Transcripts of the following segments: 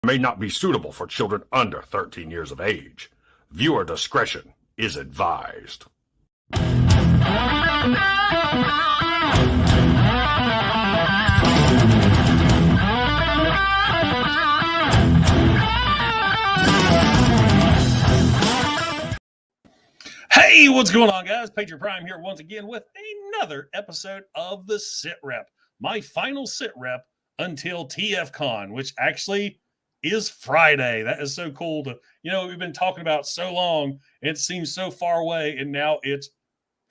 may not be suitable for children under 13 years of age. Viewer discretion is advised. Hey, what's going on, guys? Patriot Prime here once again with another episode of the SITREP. My final SITREP until TFCON, which actually is Friday. That is so cool to, we've been talking about so long. It seems so far away, and now it's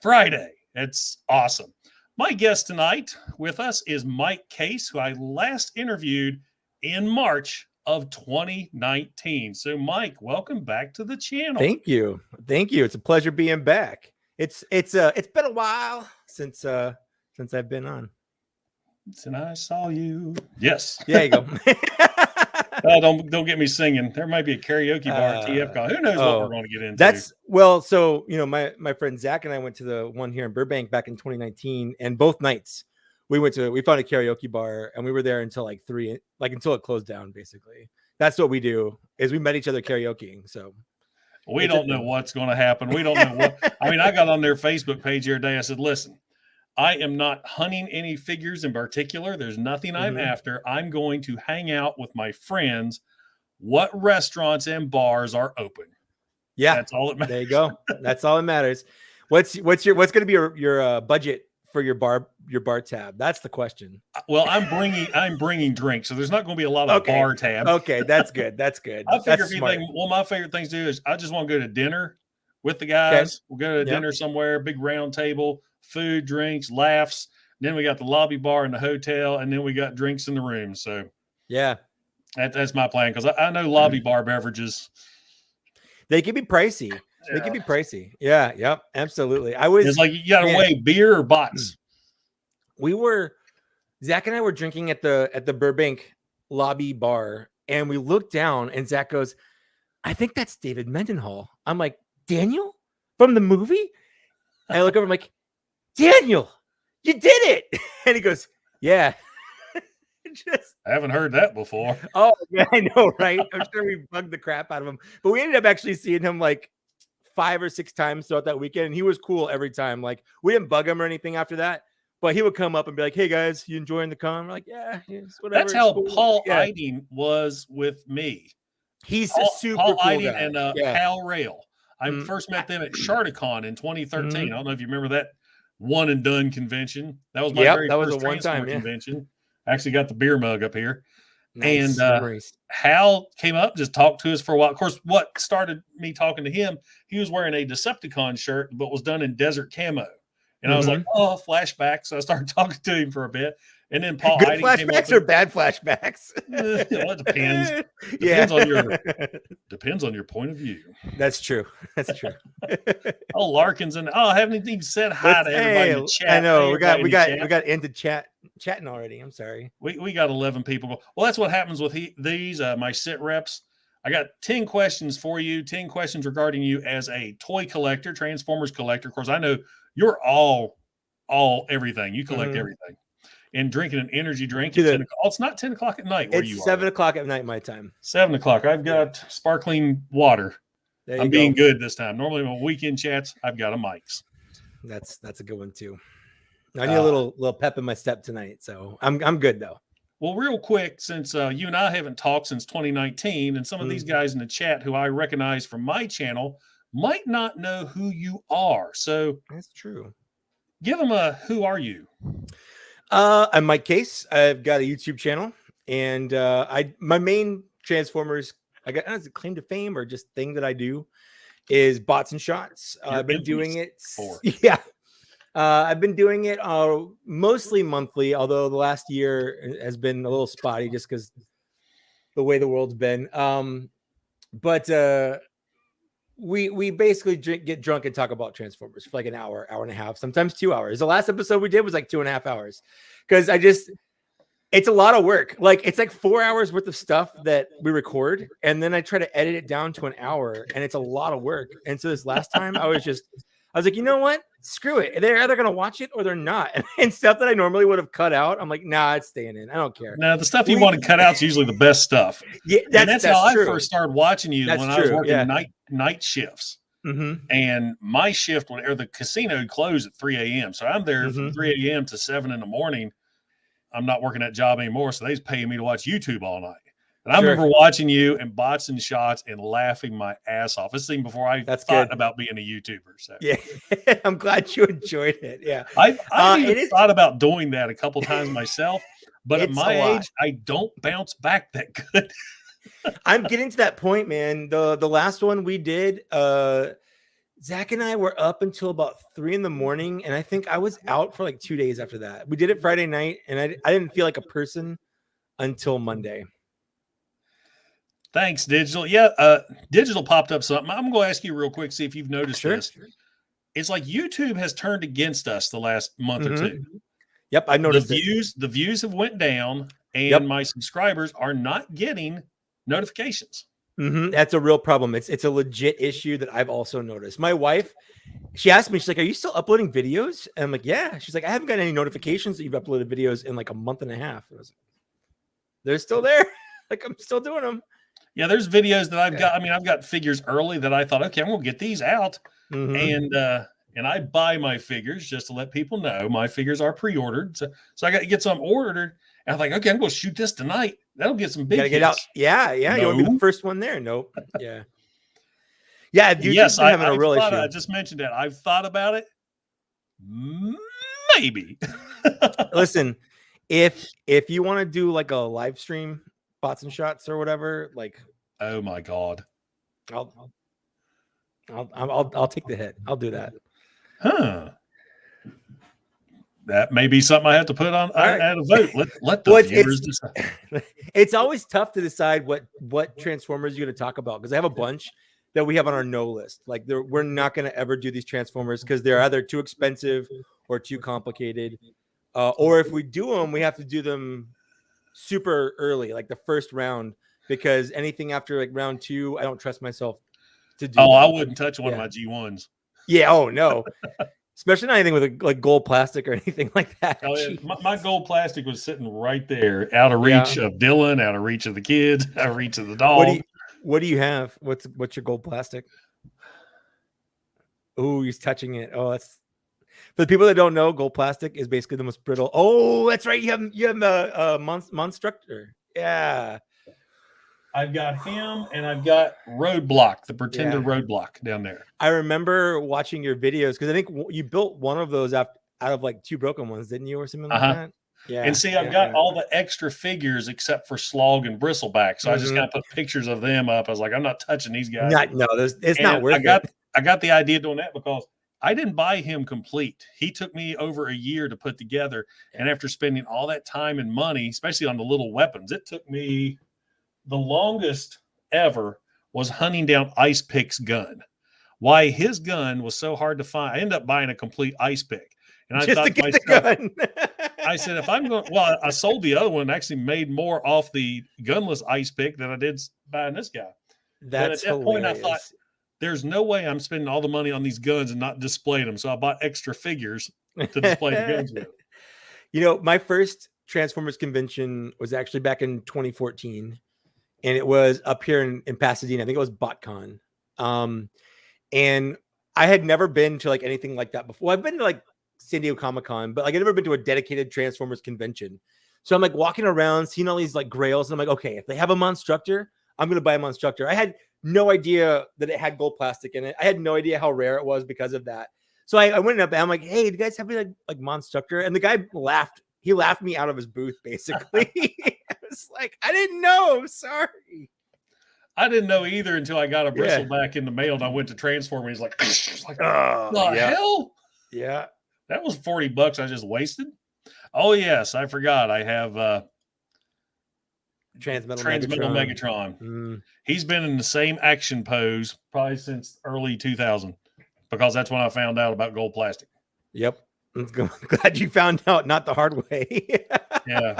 Friday. It's awesome. My guest tonight with us is Mike Kaess, who I last interviewed in March of 2019. So, Mike, welcome back to the channel. Thank you. It's a pleasure being back. It's been a while since I've been on. And I saw you. Yes. There you go. Don't get me singing. There might be a karaoke bar at TFCON. Who knows what we're going to get into? So my friend Zach and I went to the one here in Burbank back in 2019, and both nights we found a karaoke bar, and we were there until like 3, until it closed down. Basically, that's what we do. Is we met each other karaokeing. So we don't know what's going to happen. We don't know what. I mean, I got on their Facebook page the other day. I said, "Listen, I am not hunting any figures in particular. There's nothing I'm after. I'm going to hang out with my friends. What restaurants and bars are open?" Yeah, that's all that matters. There you go. That's all that matters. What's going to be your budget for your bar tab? That's the question. Well, I'm bringing drinks, so there's not going to be a lot of bar tab. Okay, that's good. That's good. I figure one of my favorite things to do is I just want to go to dinner with the guys. Okay. We'll go to dinner somewhere, big round table, food, drinks, laughs. Then we got the lobby bar in the hotel, and then we got drinks in the room. So yeah, that's my plan, because I know lobby bar beverages, they can be pricey. They can be pricey. Yeah. Yep. Absolutely. It's like you got to weigh beer or bots. Zach and I were drinking at the Burbank lobby bar, and we looked down, and Zach goes, "I think that's David Mendenhall." I'm like, "Daniel from the movie?" And I look over, I'm like, "Daniel, you did it." And he goes, "Yeah." I haven't heard that before. Oh, yeah, I know, right? I'm sure we bugged the crap out of him, but we ended up actually seeing him like 5 or 6 times throughout that weekend, and he was cool every time. Like, we didn't bug him or anything after that, but he would come up and be like, "Hey guys, you enjoying the con?" We're like, "Yeah, whatever." That's how cool. Paul Eiding was with me. He's a super cool guy. And Hal Rail. I first met them at SHARTACON in 2013. I don't know if you remember that one and done convention. That was my very first one-time convention. I actually got the beer mug up here. Nice. And Hal came up, just talked to us for a while. Of course, what started me talking to him, he was wearing a Decepticon shirt, but was done in desert camo. And I was like, "Oh, flashback." So I started talking to him for a bit. And then Paul Good flashbacks or bad flashbacks? It depends. Depends on your point of view. That's true. Oh, Larkin's I haven't even said hi to everybody in the chat. I know we got into chatting already. I'm sorry. We got 11 people. Well, that's what happens with these my sit reps. I got 10 questions for you. 10 questions regarding you as a toy collector, Transformers collector. Of course, I know you're all everything. You collect everything. And drinking an energy drink at 10 o'clock. Oh, it's not 10 o'clock at night where you are. It's 7 o'clock at night my time. 7 o'clock. I've got sparkling water. I'm being good this time. Normally my weekend chats, I've got a Mike's. That's a good one too. I need a little pep in my step tonight, so I'm good though. Well, real quick, since you and I haven't talked since 2019, and some of these guys in the chat who I recognize from my channel might not know who you are. So that's true. Give them who are you? I'm Mike Kaess. I've got a YouTube channel, and my main Transformers, I don't know, claim to fame or just thing that I do is bots and shots. I've been doing it. I've been doing it mostly monthly, although the last year has been a little spotty just because the way the world's been. But we basically get drunk and talk about Transformers for like an hour and a half, sometimes 2 hours. The last episode we did was like 2.5 hours because it's a lot of work. Like, it's like 4 hours worth of stuff that we record, and then I try to edit it down to an hour, and it's a lot of work. And so this last time I I was like, you know what? Screw it. They're either gonna watch it or they're not. And stuff that I normally would have cut out, I'm like, nah, it's staying in. I don't care. Now, the stuff you want to cut out is usually the best stuff. Yeah, And that's how I true. first started watching you That's when I was true, working yeah. night shifts. Mm-hmm. And my shift, whenever the casino would close at 3 a.m. So I'm there from 3 a.m. to 7 in the morning. I'm not working that job anymore. So they's paying me to watch YouTube all night. And I remember watching you and bots and shots and laughing my ass off. This thing before I thought about being a YouTuber. So yeah, I'm glad you enjoyed it. Yeah, I've even thought about doing that a couple times myself, but at my age, I don't bounce back that good. I'm getting to that point, man. The last one we did, Zach and I were up until about 3 a.m, and I think I was out for like 2 days after that. We did it Friday night, and I didn't feel like a person until Monday. Thanks, Digital. Yeah, Digital popped up something. I'm going to ask you real quick, see if you've noticed this. It's like YouTube has turned against us the last month or two. Yep, I noticed the views have went down, and my subscribers are not getting notifications. That's a real problem. It's a legit issue that I've also noticed. My wife, she asked me, she's like, "Are you still uploading videos?" And I'm like, "Yeah." She's like, "I haven't got any notifications that you've uploaded videos in like a month and a half." And I was like, "They're still there. Like I'm still doing them." Yeah, there's videos that I've got. I mean, I've got figures early that I thought, okay, I'm gonna get these out, and I buy my figures just to let people know my figures are pre-ordered. So I got to get some ordered. And I'm like, okay, I'm gonna shoot this tonight. That'll get some big hits. Get out. Yeah. No. You want to be the first one there? Nope. Yeah. Yeah. Yes, having a real issue. I just mentioned that. I've thought about it. Maybe. Listen, if you want to do like a live stream, bots and shots or whatever, like, oh my God, I'll take the hit. I'll do that. Huh. That may be something I have to put on at a vote. Let the viewers decide. It's always tough to decide what Transformers you're going to talk about, because I have a bunch that we have on our no list. Like we're not going to ever do these Transformers because they're either too expensive or too complicated. Or if we do them, we have to do them super early, like the first round, because anything after like round 2, I don't trust myself to do. I wouldn't touch one of my G1s. Yeah. Oh no. Especially not anything with like gold plastic or anything like that. Oh, yeah. My gold plastic was sitting right there, out of reach of Dylan, out of reach of the kids, out of reach of the dog. What do you have? What's your gold plastic? Oh, he's touching it. Oh, that's for the people that don't know. Gold plastic is basically the most brittle. Oh, that's right. You have a Monstructor. Yeah. I've got him, and I've got Roadblock, the Pretender Roadblock down there. I remember watching your videos because I think you built one of those out of like 2 broken ones, didn't you, or something like that? Yeah. And see, I've got all the extra figures except for Slog and Bristleback, so I just kind of put pictures of them up. I was like, I'm not touching these guys. It's not worth it. I got the idea doing that because I didn't buy him complete. He took me over a year to put together, and after spending all that time and money, especially on the little weapons, it took me. The longest ever was hunting down Ice Pick's gun. Why his gun was so hard to find. I ended up buying a complete Ice Pick. And I thought to myself, I said, if I'm going, well, I sold the other one, actually made more off the gunless Ice Pick than I did buying this guy. That's but at that point, I thought, there's no way I'm spending all the money on these guns and not displaying them. So I bought extra figures to display the guns with. You know, my first Transformers convention was actually back in 2014. And it was up here in Pasadena. I think it was BotCon. And I had never been to like anything like that before. Well, I've been to like San Diego Comic-Con, but like I'd never been to a dedicated Transformers convention. So I'm like walking around, seeing all these like grails. And I'm like, okay, if they have a Monstructor, I'm going to buy a Monstructor. I had no idea that it had gold plastic in it. I had no idea how rare it was because of that. So I went up and I'm like, hey, do you guys have like Monstructor? And the guy laughed. He laughed me out of his booth, basically. I was like, I didn't know. I'm sorry. I didn't know either until I got a Bristleback in the mail and I went to transform. He's like, the hell? Yeah. That was $40 I just wasted. Oh, yes. I forgot. I have Transmetal Megatron. He's been in the same action pose probably since early 2000 because that's when I found out about gold plastic. Yep. I'm glad you found out, not the hard way. Yeah.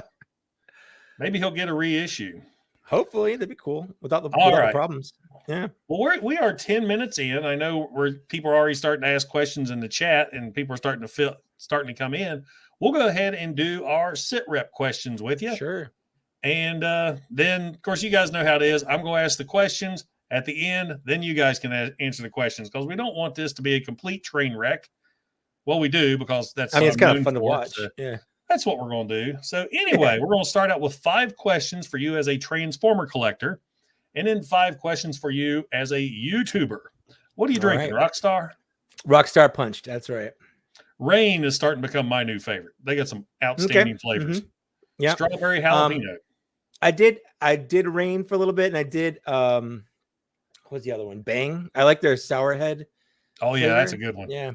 Maybe he'll get a reissue. Hopefully, that'd be cool without the right. problems. Yeah. Well, we are 10 minutes in. I know people are already starting to ask questions in the chat, and people are starting to come in. We'll go ahead and do our sit rep questions with you. Sure. And then, of course, you guys know how it is. I'm going to ask the questions at the end. Then you guys can answer the questions because we don't want this to be a complete train wreck. Well, we do because that's it's kind of fun to watch. So yeah. That's what we're going to do. So anyway, we're going to start out with 5 questions for you as a Transformer collector and then 5 questions for you as a YouTuber. What are you drinking, right. Rockstar? Rockstar Punch. That's right. Rain is starting to become my new favorite. They got some outstanding flavors. Mm-hmm. Yeah. Strawberry jalapeno. I did Rain for a little bit, and I did what's the other one? Bang. I like their sour head. Oh yeah, flavor. that's a good one. Yeah.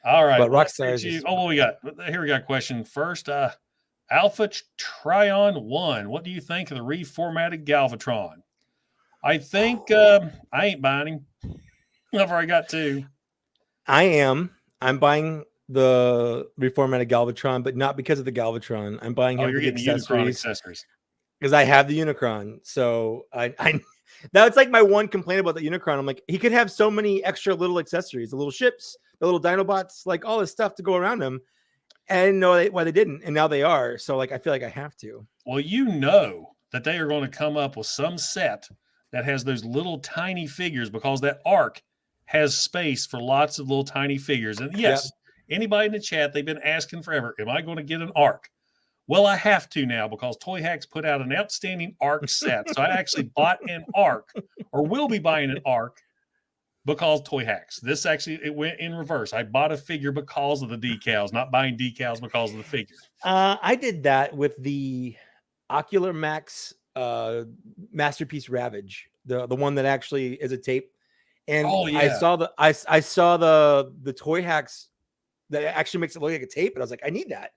All right. But Rockstar is what we got? Here we got a question first. Alpha Trion 1. What do you think of the reformatted Galvatron? I think I ain't buying him. I've already got 2. I'm buying the reformatted Galvatron, but not because of the Galvatron. I'm buying him for the accessories because I have the Unicron. So I that's like my one complaint about the Unicron. I'm like, he could have so many extra little accessories, the little ships, the little Dinobots, like all this stuff to go around him. And I didn't know why they didn't, and now they are. So like, I feel like I have to. Well, you know that they are going to come up with some set that has those little tiny figures because that ARC has space for lots of little tiny figures. And yes, anybody in the chat, they've been asking forever, am I going to get an ARC? Well, I have to now because Toyhax put out an outstanding ARC set. So I actually bought an ARC or will be buying an ARC because Toyhax. This actually, it went in reverse. I bought a figure because of the decals, not buying decals because of the figure. I did that with the Ocular Max Masterpiece Ravage, the one that actually is a tape. And I saw the Toyhax that actually makes it look like a tape, and I was like, I need that.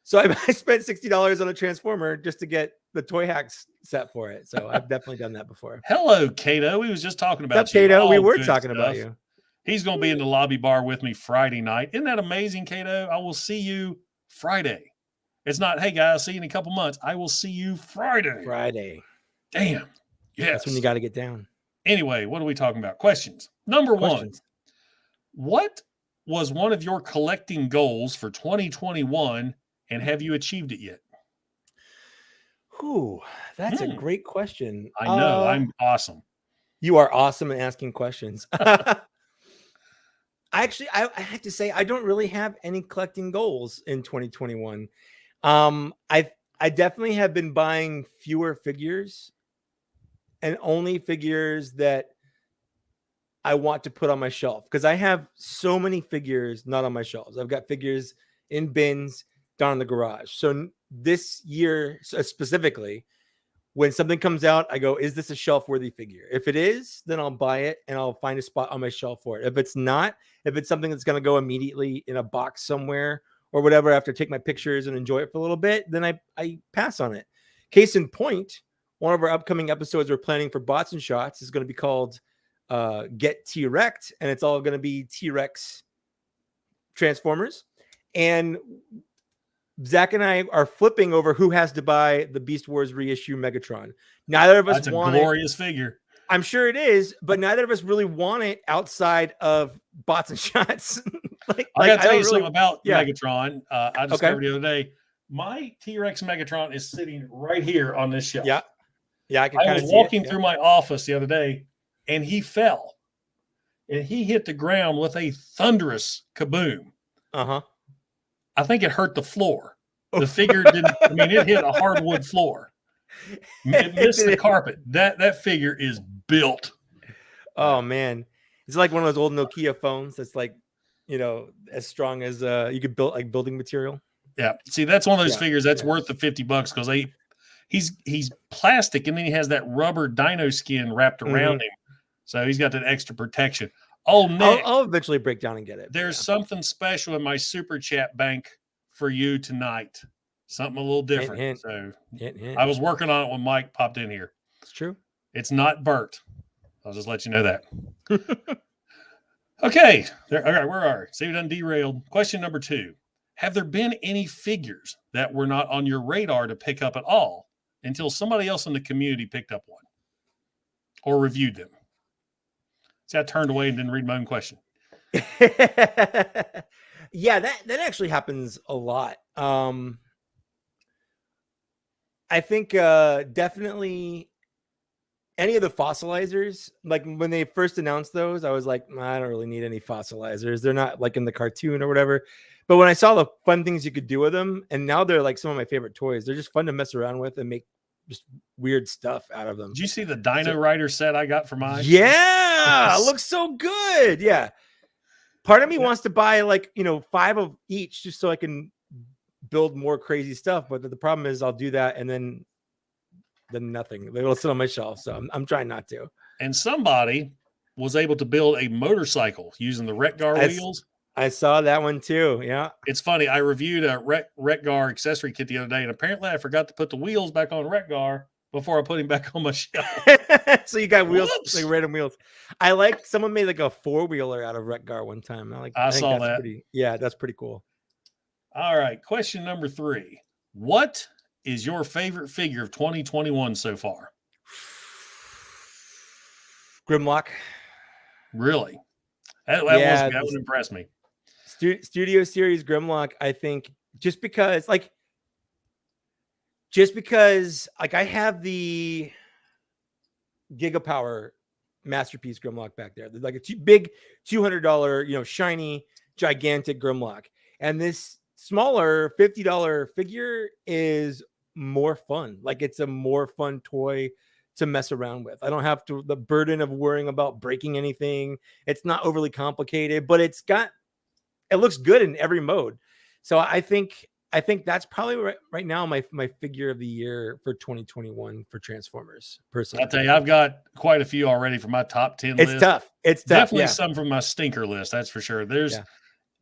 So I spent $60 on a Transformer just to get the Toyhax set for it. So I've definitely done that before. Hello, Kato. We was just talking about you. Kato, we were talking about you. He's going to be in the lobby bar with me Friday night. Isn't that amazing, Kato? I will see you Friday. It's not, hey guys, see you in a couple months. I will see you Friday. Damn. Yes. That's when you got to get down. Anyway, what are we talking about? Questions. Number 1. What was one of your collecting goals for 2021, and have you achieved it yet? Ooh, that's a great question. I know. I'm awesome. You are awesome at asking questions. I have to say, I don't really have any collecting goals in 2021. I definitely have been buying fewer figures and only figures that I want to put on my shelf because I have so many figures not on my shelves. I've got figures in bins down in the garage. So this year specifically, when something comes out, I go, is this a shelf-worthy figure? If it is, then I'll buy it and I'll find a spot on my shelf for it. If it's not, if it's something that's going to go immediately in a box somewhere or whatever, after I take my pictures and enjoy it for a little bit, then I pass on it. Case in point, one of our upcoming episodes we're planning for Bots and Shots is going to be called Get T-Rect, and it's all going to be T-Rex Transformers. And Zach and I are flipping over who has to buy the Beast Wars reissue Megatron. Neither of us want it. That's a glorious figure. I'm sure it is, but neither of us really want it outside of Bots and Shots. I got to tell you something about Megatron. I discovered the other day. My T-Rex Megatron is sitting right here on this shelf. Yeah. I was walking through my office the other day, and he fell. And he hit the ground with a thunderous kaboom. Uh-huh. I think it hurt the floor. The figure didn't, it hit a hardwood floor. It missed the carpet. That figure is built. Oh, man. It's like one of those old Nokia phones that's like, as strong as you could build like building material. Yeah. See, that's one of those figures that's worth the $50 because he's plastic and then he has that rubber dino skin wrapped around him. So he's got that extra protection. Oh, Nick, I'll eventually break down and get it. There's something special in my super chat bank for you tonight. Something a little different. Hint. I was working on it when Mike popped in here. It's true. It's not Bert. I'll just let you know that. Okay. All right, where are we? See, we done derailed. Question number 2. Have there been any figures that were not on your radar to pick up at all until somebody else in the community picked up one? or reviewed them? See, I turned away and didn't read my own question. Yeah, that actually happens a lot. I think definitely any of the fossilizers, like when they first announced those, I was like, I don't really need any fossilizers. They're not like in the cartoon or whatever. But when I saw the fun things you could do with them, and now they're like some of my favorite toys. They're just fun to mess around with and make just weird stuff out of them. Did you see the Dino Rider set I got for mine? Yeah, it looks so good. Yeah. Part of me wants to buy like, 5 of each just so I can build more crazy stuff. But the problem is I'll do that and then nothing. They will sit on my shelf. So I'm trying not to. And somebody was able to build a motorcycle using the Retgar wheels. I saw that one too. Yeah. It's funny. I reviewed a Retgar accessory kit the other day, and apparently I forgot to put the wheels back on Retgar before I put him back on my shelf. So you got wheels, like random wheels. I like someone made like a 4-wheeler out of Retgar one time. I saw that. That's pretty cool. All right. Question number 3. What is your favorite figure of 2021 so far? Grimlock. Really? That would impress me. Studio Series Grimlock, I think, just because like I have the Gigapower Masterpiece Grimlock back there. They're like a big $200, shiny, gigantic Grimlock. And this smaller $50 figure is more fun. Like it's a more fun toy to mess around with. I don't have the burden of worrying about breaking anything. It's not overly complicated, but it looks good in every mode. So I think that's probably right now my figure of the year for 2021 for Transformers. Personally, I'll tell you, I've got quite a few already for my top 10 list. It's tough. Definitely some from my stinker list. That's for sure.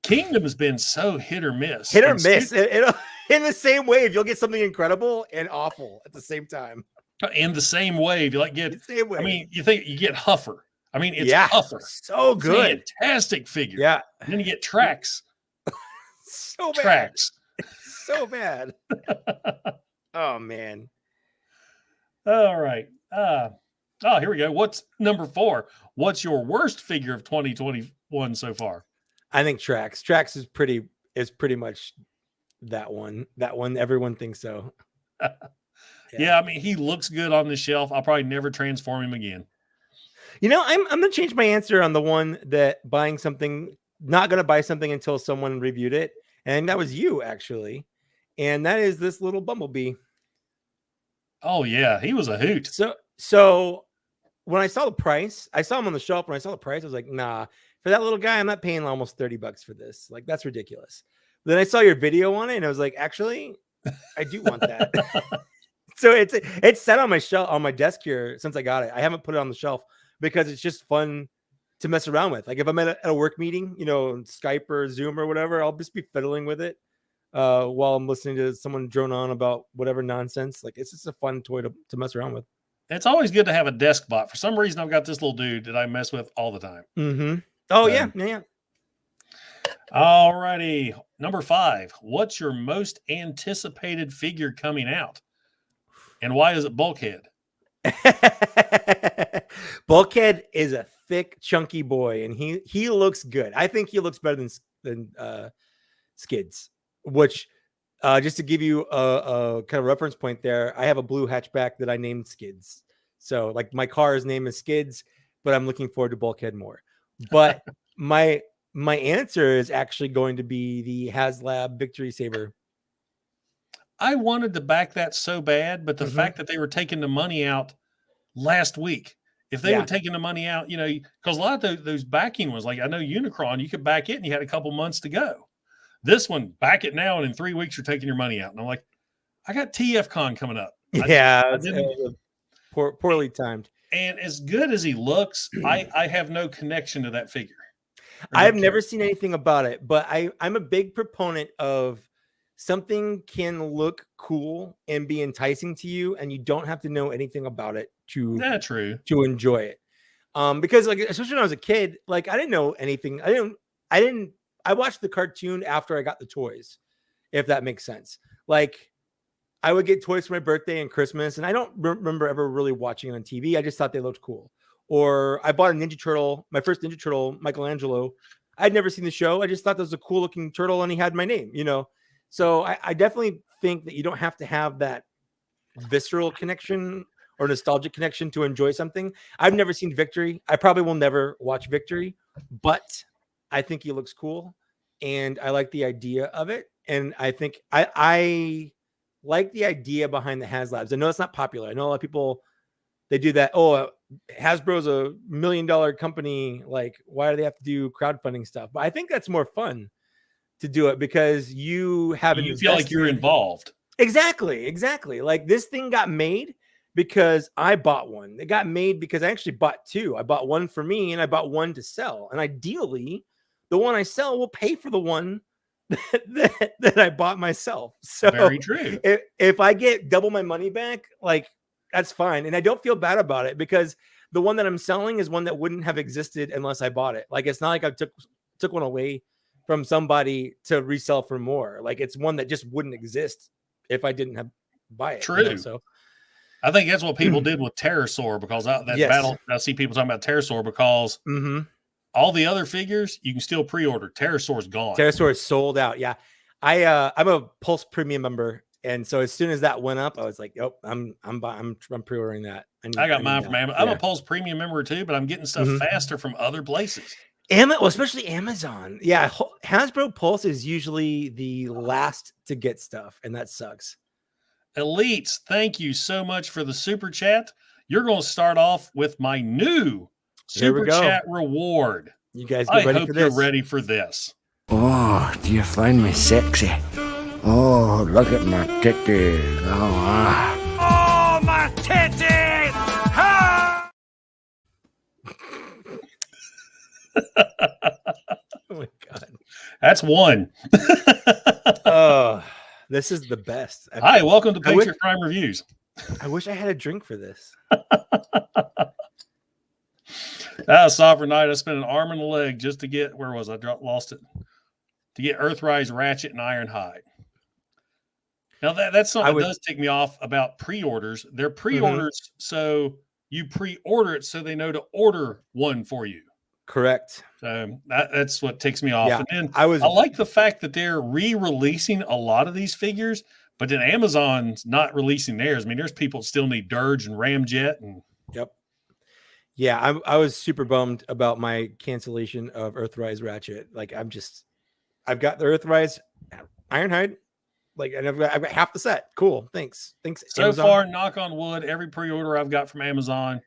Kingdom has been so hit or miss. Hit or miss. In the same wave, you'll get something incredible and awful at the same time. In the same wave, you get. I mean, you think you get Huffer. I mean, it's Huffer. So good. Fantastic figure. Yeah. And then you get Trax. So bad. Trax. So bad. Oh, man. All right. Here we go. What's number 4? What's your worst figure of 2021 so far? I think Trax. Trax is pretty much that one. That one, everyone thinks so. Yeah, I mean, he looks good on the shelf. I'll probably never transform him again. I'm going to change my answer on the one that not going to buy something until someone reviewed it. And that was you, actually. And that is this little Bumblebee. Oh, yeah. He was a hoot. So when I saw the price, I saw him on the shelf. When I saw the price, I was like, nah, for that little guy, I'm not paying almost $30 for this. Like, that's ridiculous. But then I saw your video on it and I was like, actually, I do want that. So it's set on my shelf, on my desk here since I got it. I haven't put it on the shelf because it's just fun to mess around with. Like if I'm at a work meeting, Skype or Zoom or whatever, I'll just be fiddling with it while I'm listening to someone drone on about whatever nonsense. Like it's just a fun toy to mess around with. It's always good to have a desk bot. For some reason, I've got this little dude that I mess with all the time. Mm-hmm. Oh, yeah. All righty. Number 5. What's your most anticipated figure coming out? And why is it Bulkhead? Bulkhead is a thick, chunky boy, and he looks good. I think he looks better than Skids, which just to give you a kind of reference point there, I have a blue hatchback that I named Skids. So like my car's name is Skids, but I'm looking forward to Bulkhead more. But my answer is actually going to be the HasLab Victory Saber. I wanted to back that so bad, but the fact that they were taking the money out last week, if they were taking the money out, because a lot of those backing was like, I know Unicron, you could back it and you had a couple months to go. This one, back it now, and in 3 weeks, you're taking your money out. And I'm like, I got TFCON coming up. Poorly timed. And as good as he looks, I have no connection to that figure. I've never seen anything about it, but I'm a big proponent of something can look cool and be enticing to you, and you don't have to know anything about it to enjoy it. Because like, especially when I was a kid, like I didn't know anything. I watched the cartoon after I got the toys, if that makes sense. Like I would get toys for my birthday and Christmas, and I don't remember ever really watching it on TV. I just thought they looked cool. Or I bought a Ninja Turtle, my first Ninja Turtle, Michelangelo. I'd never seen the show. I just thought that was a cool looking turtle, and he had my name, you know. So I definitely think that you don't have to have that visceral connection or nostalgic connection to enjoy something. I've never seen Victory. I probably will never watch Victory, but I think he looks cool, and I like the idea of it. And I think I like the idea behind the HasLabs. I know it's not popular. I know a lot of people, they do that. Oh, Hasbro's a $1 million company. Like, why do they have to do crowdfunding stuff? But I think that's more fun to do it because you have you feel like you're involved. Exactly. Like this thing got made because I bought one. It got made because I actually bought two. I bought one for me and I bought one to sell. And ideally, the one I sell will pay for the one that I bought myself. So very true. If I get double my money back, like that's fine. And I don't feel bad about it because the one that I'm selling is one that wouldn't have existed unless I bought it. Like it's not like I took one away from somebody to resell for more. Like it's one that just wouldn't exist if I didn't have buy it. True. You know? So I think that's what people did with Pterosaur because battle. I see people talking about Pterosaur because all the other figures you can still pre-order. Pterosaur's gone. Pterosaur is sold out. Yeah, I'm a Pulse Premium member, and so as soon as that went up, I was like, "Yep, I'm pre-ordering that." I got mine from Amazon. I'm a Pulse Premium member too, but I'm getting stuff faster from other places. Especially Amazon. Yeah, Hasbro Pulse is usually the last to get stuff, and that sucks. Elites, thank you so much for the super chat. You're going to start off with my new super chat reward. You guys get ready for this. I hope you're ready for this. Oh, do you find me sexy? Oh, look at my titties. Oh, my titties! Ah! Oh my God. That's one. Oh, this is the best. Hi, welcome to Patriot Prime Reviews. I wish I had a drink for this. Sovereign Night, I spent an arm and a leg just to get, where was I? Lost it. To get Earthrise, Ratchet, and Ironhide. Now, that's something that does tick me off about pre-orders. They're pre-orders, so you pre-order it so they know to order one for you. Correct. So that's what ticks me off. Yeah, and then I like the fact that they're re-releasing a lot of these figures, but then Amazon's not releasing theirs. I mean, there's people that still need Dirge and Ramjet. And yep. Yeah, I was super bummed about my cancellation of Earthrise Ratchet. Like, I've got the Earthrise Ironhide. Like, and I've got half the set. Cool. Thanks. So Amazon. Far, knock on wood, every pre-order I've got from Amazon,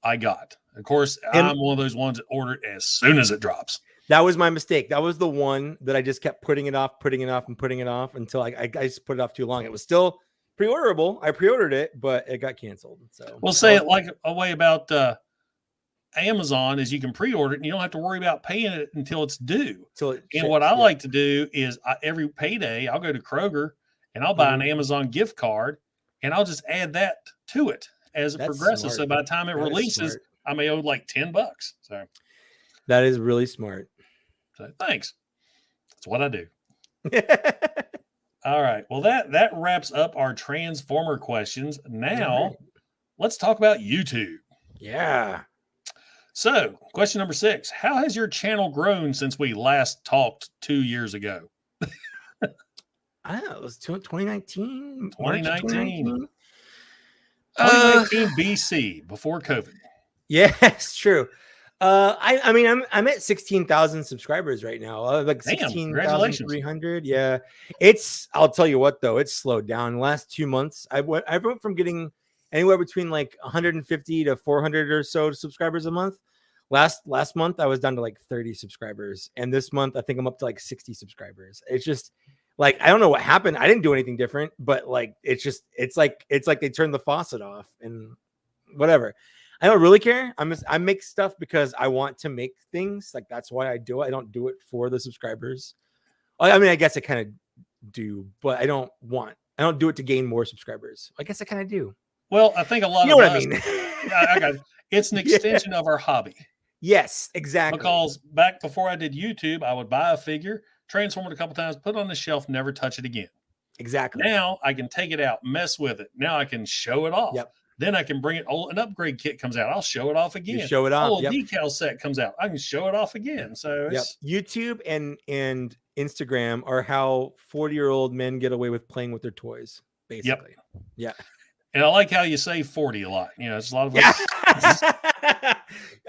I got. Of course, I'm one of those ones that ordered as soon as it drops. That was my mistake. That was the one that I just kept putting it off until I just put it off too long. It was still pre-orderable. I pre-ordered it, but it got canceled. So we'll say it like a way about Amazon is you can pre-order it and you don't have to worry about paying it until it's due. What I like to do is every payday, I'll go to Kroger and I'll buy an Amazon gift card and I'll just add that to it as it progresses. Smart. So by the time it releases, I may owe like $10. So that is really smart. So thanks. That's what I do. All right. Well, that wraps up our Transformer questions. Now let's talk about YouTube. Yeah. So, question number 6. How has your channel grown since we last talked 2 years ago? I don't know. It was 2019. 2019 BC, before COVID. Yeah, it's true. I mean, I'm at 16,000 subscribers right now. Like 16,300. Yeah. I'll tell you what, though, it's slowed down. In the last 2 months, I went from getting anywhere between like 150 to 400 or so subscribers a month. Last month I was down to like 30 subscribers, and this month I think I'm up to like 60 subscribers. It's just like, I don't know what happened. I didn't do anything different, but like it's like they turned the faucet off and whatever. I don't really care. I make stuff because I want to make things. Like, that's why I do it. I don't do it for the subscribers. I mean, I guess I kind of do, but I don't do it to gain more subscribers. I guess I kind of do. Well, I think a lot of us, I mean? I got it. It's an extension of our hobby. Yes, exactly. Because back before I did YouTube, I would buy a figure, transform it a couple times, put it on the shelf, never touch it again. Exactly. Now I can take it out, mess with it. Now I can show it off. Yep. Then I can bring it. Oh, an upgrade kit comes out. I'll show it off again. You show it off. Oh, a decal set comes out. I can show it off again. So it's, YouTube and Instagram are how 40-year-old men get away with playing with their toys, basically. Yeah. And I like how you say 40 a lot. You know, it's a lot of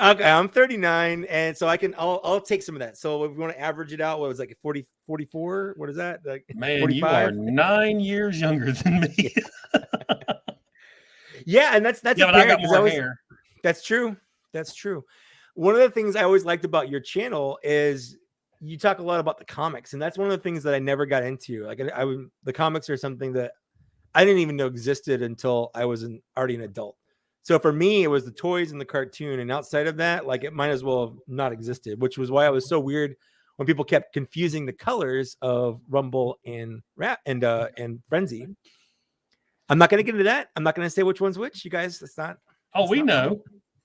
Okay, I'm 39, and so I'll take some of that. So if we want to average it out, what was it, like 40, 44? What is that? Like, man, 45? you are 9 years younger than me. Yeah, and that's but I got more hair. That's true. That's true. One of the things I always liked about your channel is you talk a lot about the comics, and that's one of the things that I never got into. Like the comics are something that I didn't even know existed until I was already an adult. So for me, it was the toys and the cartoon, and outside of that, like it might as well have not existed, which was why I was so weird when people kept confusing the colors of Rumble and Frenzy. I'm not going to get into that. I'm not going to say which one's which. You guys, that's not. Oh, we know.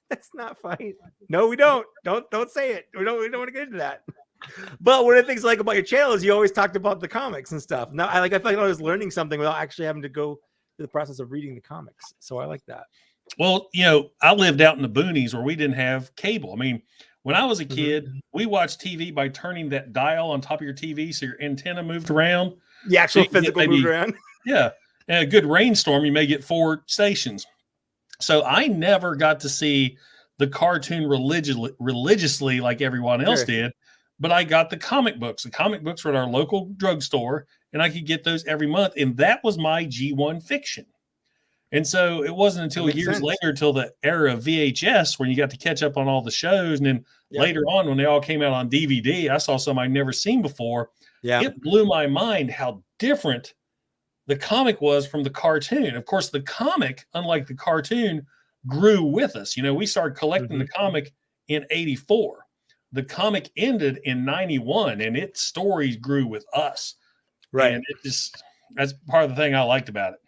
That's not fine. No, we don't. Don't say it. We don't want to get into that. But one of the things I like about your channel is you always talked about the comics and stuff. Now, I feel like I was learning something without actually having to go through the process of reading the comics. So I like that. Well, you know, I lived out in the boonies where we didn't have cable. I mean, when I was a kid, we watched TV by turning that dial on top of your TV so your antenna moved around. The actual physical moved around. Yeah. And a good rainstorm, you may get 4 stations. So I never got to see the cartoon religiously like everyone else did, but I got the comic books. The comic books were at our local drugstore, and I could get those every month. And that was my G1 fiction. And so it wasn't until years later, till the era of VHS, when you got to catch up on all the shows. And then later on, when they all came out on DVD, I saw some I'd never seen before. Yeah. It blew my mind how different the comic was from the cartoon. Of course, the comic, unlike the cartoon, grew with us. You know, we started collecting the comic in 84. The comic ended in 91, and its stories grew with us. Right. And it just, that's part of the thing I liked about it.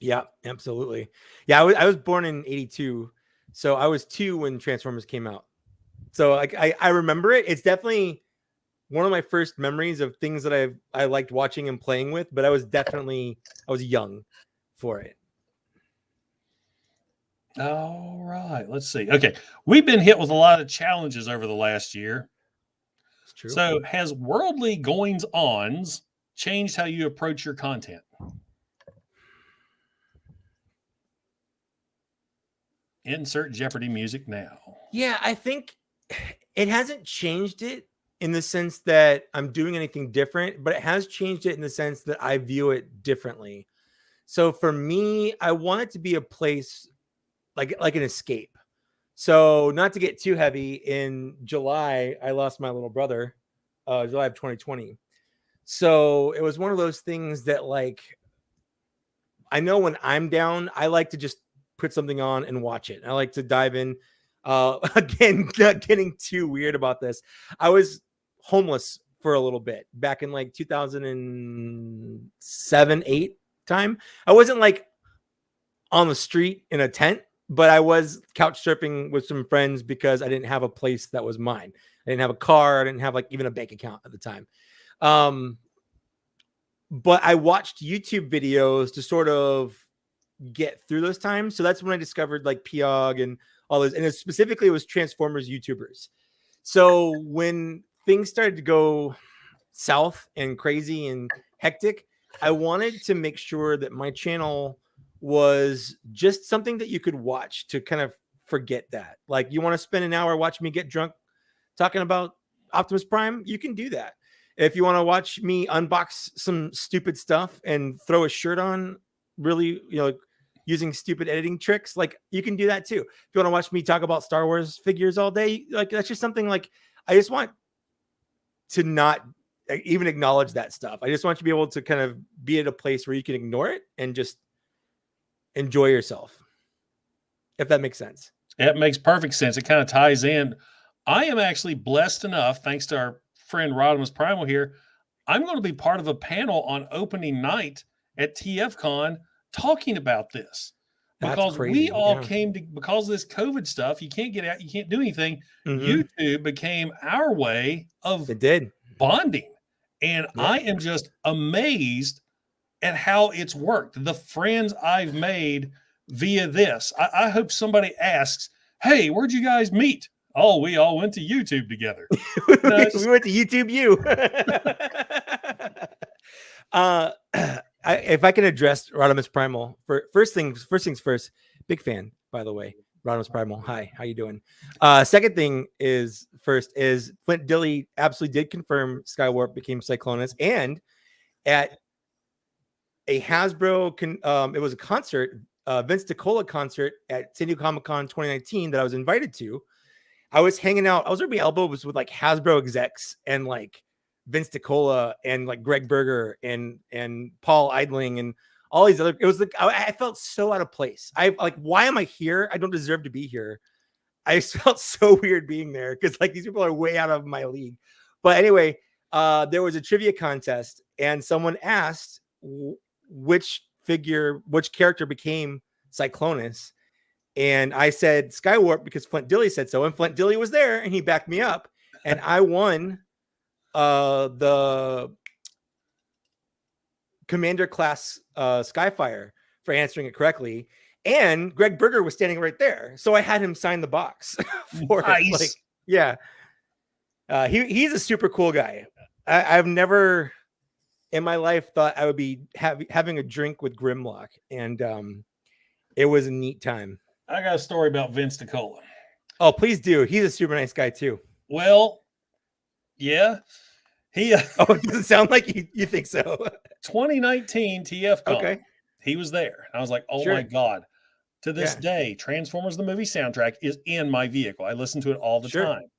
Yeah, absolutely. Yeah, I was born in 82, so I was 2 when Transformers came out. So I remember it. It's definitely one of my first memories of things that I liked watching and playing with, but I was young for it. All right, let's see. Okay, we've been hit with a lot of challenges over the last year. It's true. So has worldly goings-ons changed how you approach your content? Insert Jeopardy music now. Yeah, I think it hasn't changed it in the sense that I'm doing anything different, but it has changed it in the sense that I view it differently. So for me, I want it to be a place like an escape. So not to get too heavy, in July, I lost my little brother, July of 2020. So it was one of those things that, like, I know when I'm down, I like to just put something on and watch it. I like to dive in. Again, not getting too weird about this. I was homeless for a little bit back in like 2007, 8 time. I wasn't like on the street in a tent, but I was couch surfing with some friends because I didn't have a place that was mine. I didn't have a car. I didn't have like even a bank account at the time. But I watched YouTube videos to sort of get through those times. So that's when I discovered like Piog and all this. And it was Transformers YouTubers. So when things started to go south and crazy and hectic, I wanted to make sure that my channel was just something that you could watch to kind of forget that. Like, you want to spend an hour watching me get drunk talking about Optimus Prime, you can do that. If you want to watch me unbox some stupid stuff and throw a shirt on, really, using stupid editing tricks, like, you can do that too. If you want to watch me talk about Star Wars figures all day, like, that's just something, like, I just want to not even acknowledge that stuff. I just want you to be able to kind of be at a place where you can ignore it and just enjoy yourself, if that makes sense. It makes perfect sense. It kind of ties in. I am actually blessed enough, thanks to our friend Rodimus Primal here, I'm going to be part of a panel on opening night at TFCON talking about this. Because we all came to, because of this COVID stuff, you can't get out, you can't do anything. YouTube became our way of bonding. And I am just amazed at how it's worked. The friends I've made via this. I hope somebody asks, hey, where'd you guys meet? Oh, we all went to YouTube together. We went to YouTube U. If I can address Rodimus Primal, first things first, big fan, by the way. Rodimus Primal, hi, how you doing? Second thing is Flint Dilley absolutely did confirm Skywarp became Cyclonus, and at a Hasbro, it was a concert, Vince DiCola concert at San Diego Comic-Con 2019 that I was invited to. I was hanging out, I was rubbing elbows with like Hasbro execs and like Vince DiCola and like Greg Berger and Paul Eidling and all these other. It was like I felt so out of place. I like, why am I here? I don't deserve to be here. I just felt so weird being there because like these people are way out of my league. But anyway, there was a trivia contest and someone asked which character became Cyclonus, and I said Skywarp because Flint Dilley said so, and Flint Dilley was there and he backed me up, and I won the Commander class Skyfire for answering it correctly, and Greg Berger was standing right there, so I had him sign the box for Nice. it. Like, yeah, he's a super cool guy. I've never in my life thought I would be having a drink with Grimlock, and it was a neat time. I got a story about Vince DiCola. Oh, please do. He's a super nice guy too. Well, yeah. He Oh, it doesn't sound like you think so. 2019 TFCON. Okay. He was there. I was like, oh Sure. my God. To this Yeah. day, Transformers the movie soundtrack is in my vehicle. I listen to it all the Sure. time.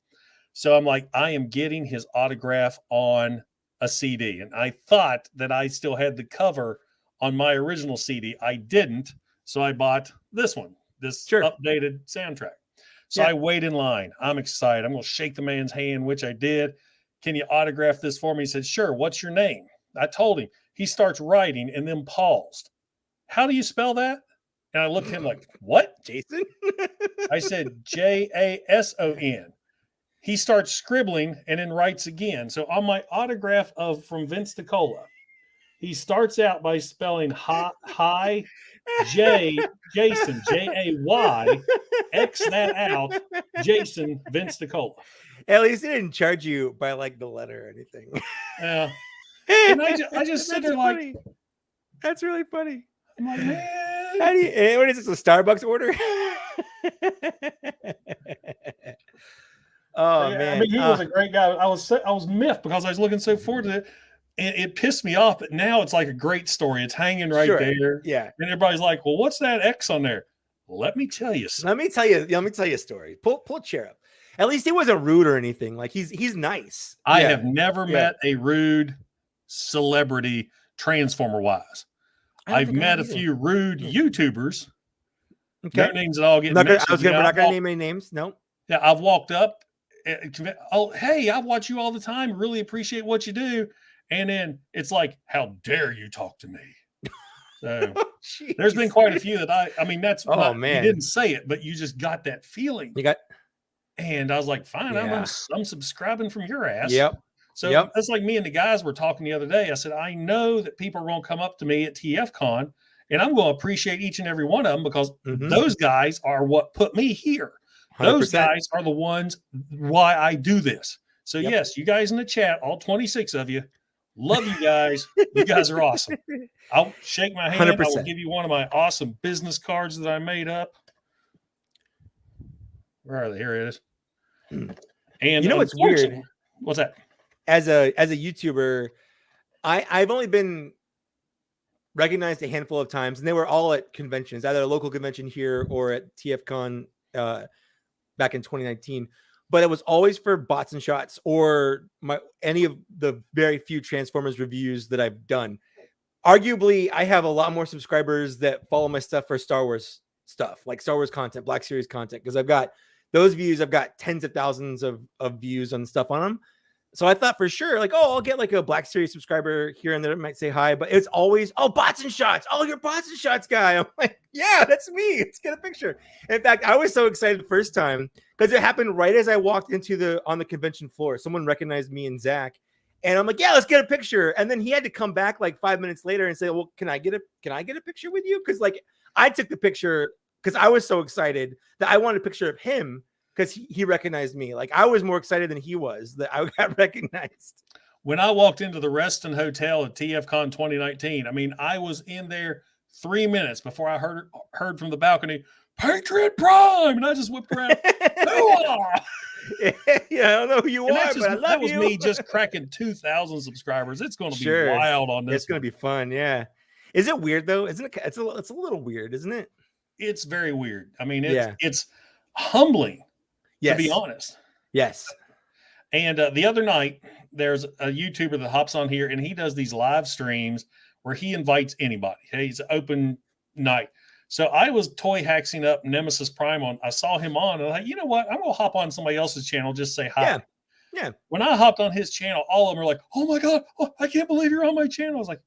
So I'm like, I am getting his autograph on a CD. And I thought that I still had the cover on my original CD. I didn't. So I bought this one, this Sure. updated soundtrack. So Yeah. I wait in line. I'm excited. I'm going to shake the man's hand, which I did. Can you autograph this for me? He said, sure. What's your name? I told him. He starts writing and then paused. How do you spell that? And I looked at him like, what? Jason? I said, Jason. He starts scribbling and then writes again. So on my autograph from Vince DiCola, he starts out by spelling hi, Jason, Jay, X that out, Jason, Vince DiCola. At least they didn't charge you by like the letter or anything. Yeah. And I just sit That's there like, funny. That's really funny. I'm like, man. How do you, what is this, a Starbucks order? Oh Yeah, man, I mean, he was a great guy. I was miffed because I was looking so forward to it. And it pissed me off, but now it's like a great story. It's hanging right Sure. there. Yeah. And everybody's like, well, what's that X on there? Let me tell you something. Let me tell you a story. Pull a chair up. At least he wasn't rude or anything. Like he's nice. I Yeah. have never met a rude celebrity Transformer wise. I don't I've think I met a have either. few rude YouTubers. Okay. No names at all get We're mentioned. not gonna name any names. No. Yeah, I've walked up. Oh, hey, I watch you all the time. Really appreciate what you do. And then it's like, how dare you talk to me? So there's been quite a few that I mean, that's man. You didn't say it, but you just got that feeling. You got. And I was like, fine, Yeah. I'm subscribing from your ass. Yep. So Yep. that's like me and the guys were talking the other day. I said, I know that people are going to come up to me at TFCon, and I'm going to appreciate each and every one of them because Mhm. those guys are what put me here. Those 100%. guys are the ones why I do this. So Yep. yes, you guys in the chat, all 26 of you, love you guys. You guys are awesome. I'll shake my hand. I will 100%. give you one of my awesome business cards that I made up. Where are they? Here it is. And You know what's weird? unfortunately- What's that? As a YouTuber, I've only been recognized a handful of times, and they were all at conventions, either a local convention here or at TFCon back in 2019. But it was always for bots and shots or any of the very few Transformers reviews that I've done. Arguably, I have a lot more subscribers that follow my stuff for Star Wars stuff, like Star Wars content, Black Series content, because I've got those views. I've got tens of thousands of views on stuff on them. So I thought for sure, like, oh, I'll get like a Black Series subscriber here and there that might say hi, but it's always, oh, bots and shots. Oh, you're bots and shots guy. I'm like, yeah, that's me. Let's get a picture. In fact, I was so excited the first time because it happened right as I walked on the convention floor. Someone recognized me and Zach, And I'm like, yeah, let's get a picture. And then he had to come back like 5 minutes later and say, well, can I get a picture with you? Because like I took the picture because I was so excited that I wanted a picture of him because he recognized me. Like I was more excited than he was that I got recognized. When I walked into the Reston Hotel at TFCON 2019, I mean, I was in there 3 minutes before I heard from the balcony, Patriot Prime, and I just whipped around. Yeah, I don't know who you are, but I love that was you. me just cracking 2,000 subscribers. It's going to be Sure. wild on this. It's going to be fun. Yeah. Is it weird though? Isn't it? It's a little weird, isn't it? It's very weird. I mean, it's humbling, to be honest. Yes. And the other night, there's a YouTuber that hops on here, and he does these live streams where he invites anybody. He's open night. So I was toy haxing up Nemesis Prime on. I saw him on, and I'm like, you know what? I'm gonna hop on somebody else's channel, just say hi. Yeah. When I hopped on his channel, all of them were like, "Oh my god, I can't believe you're on my channel." I was like,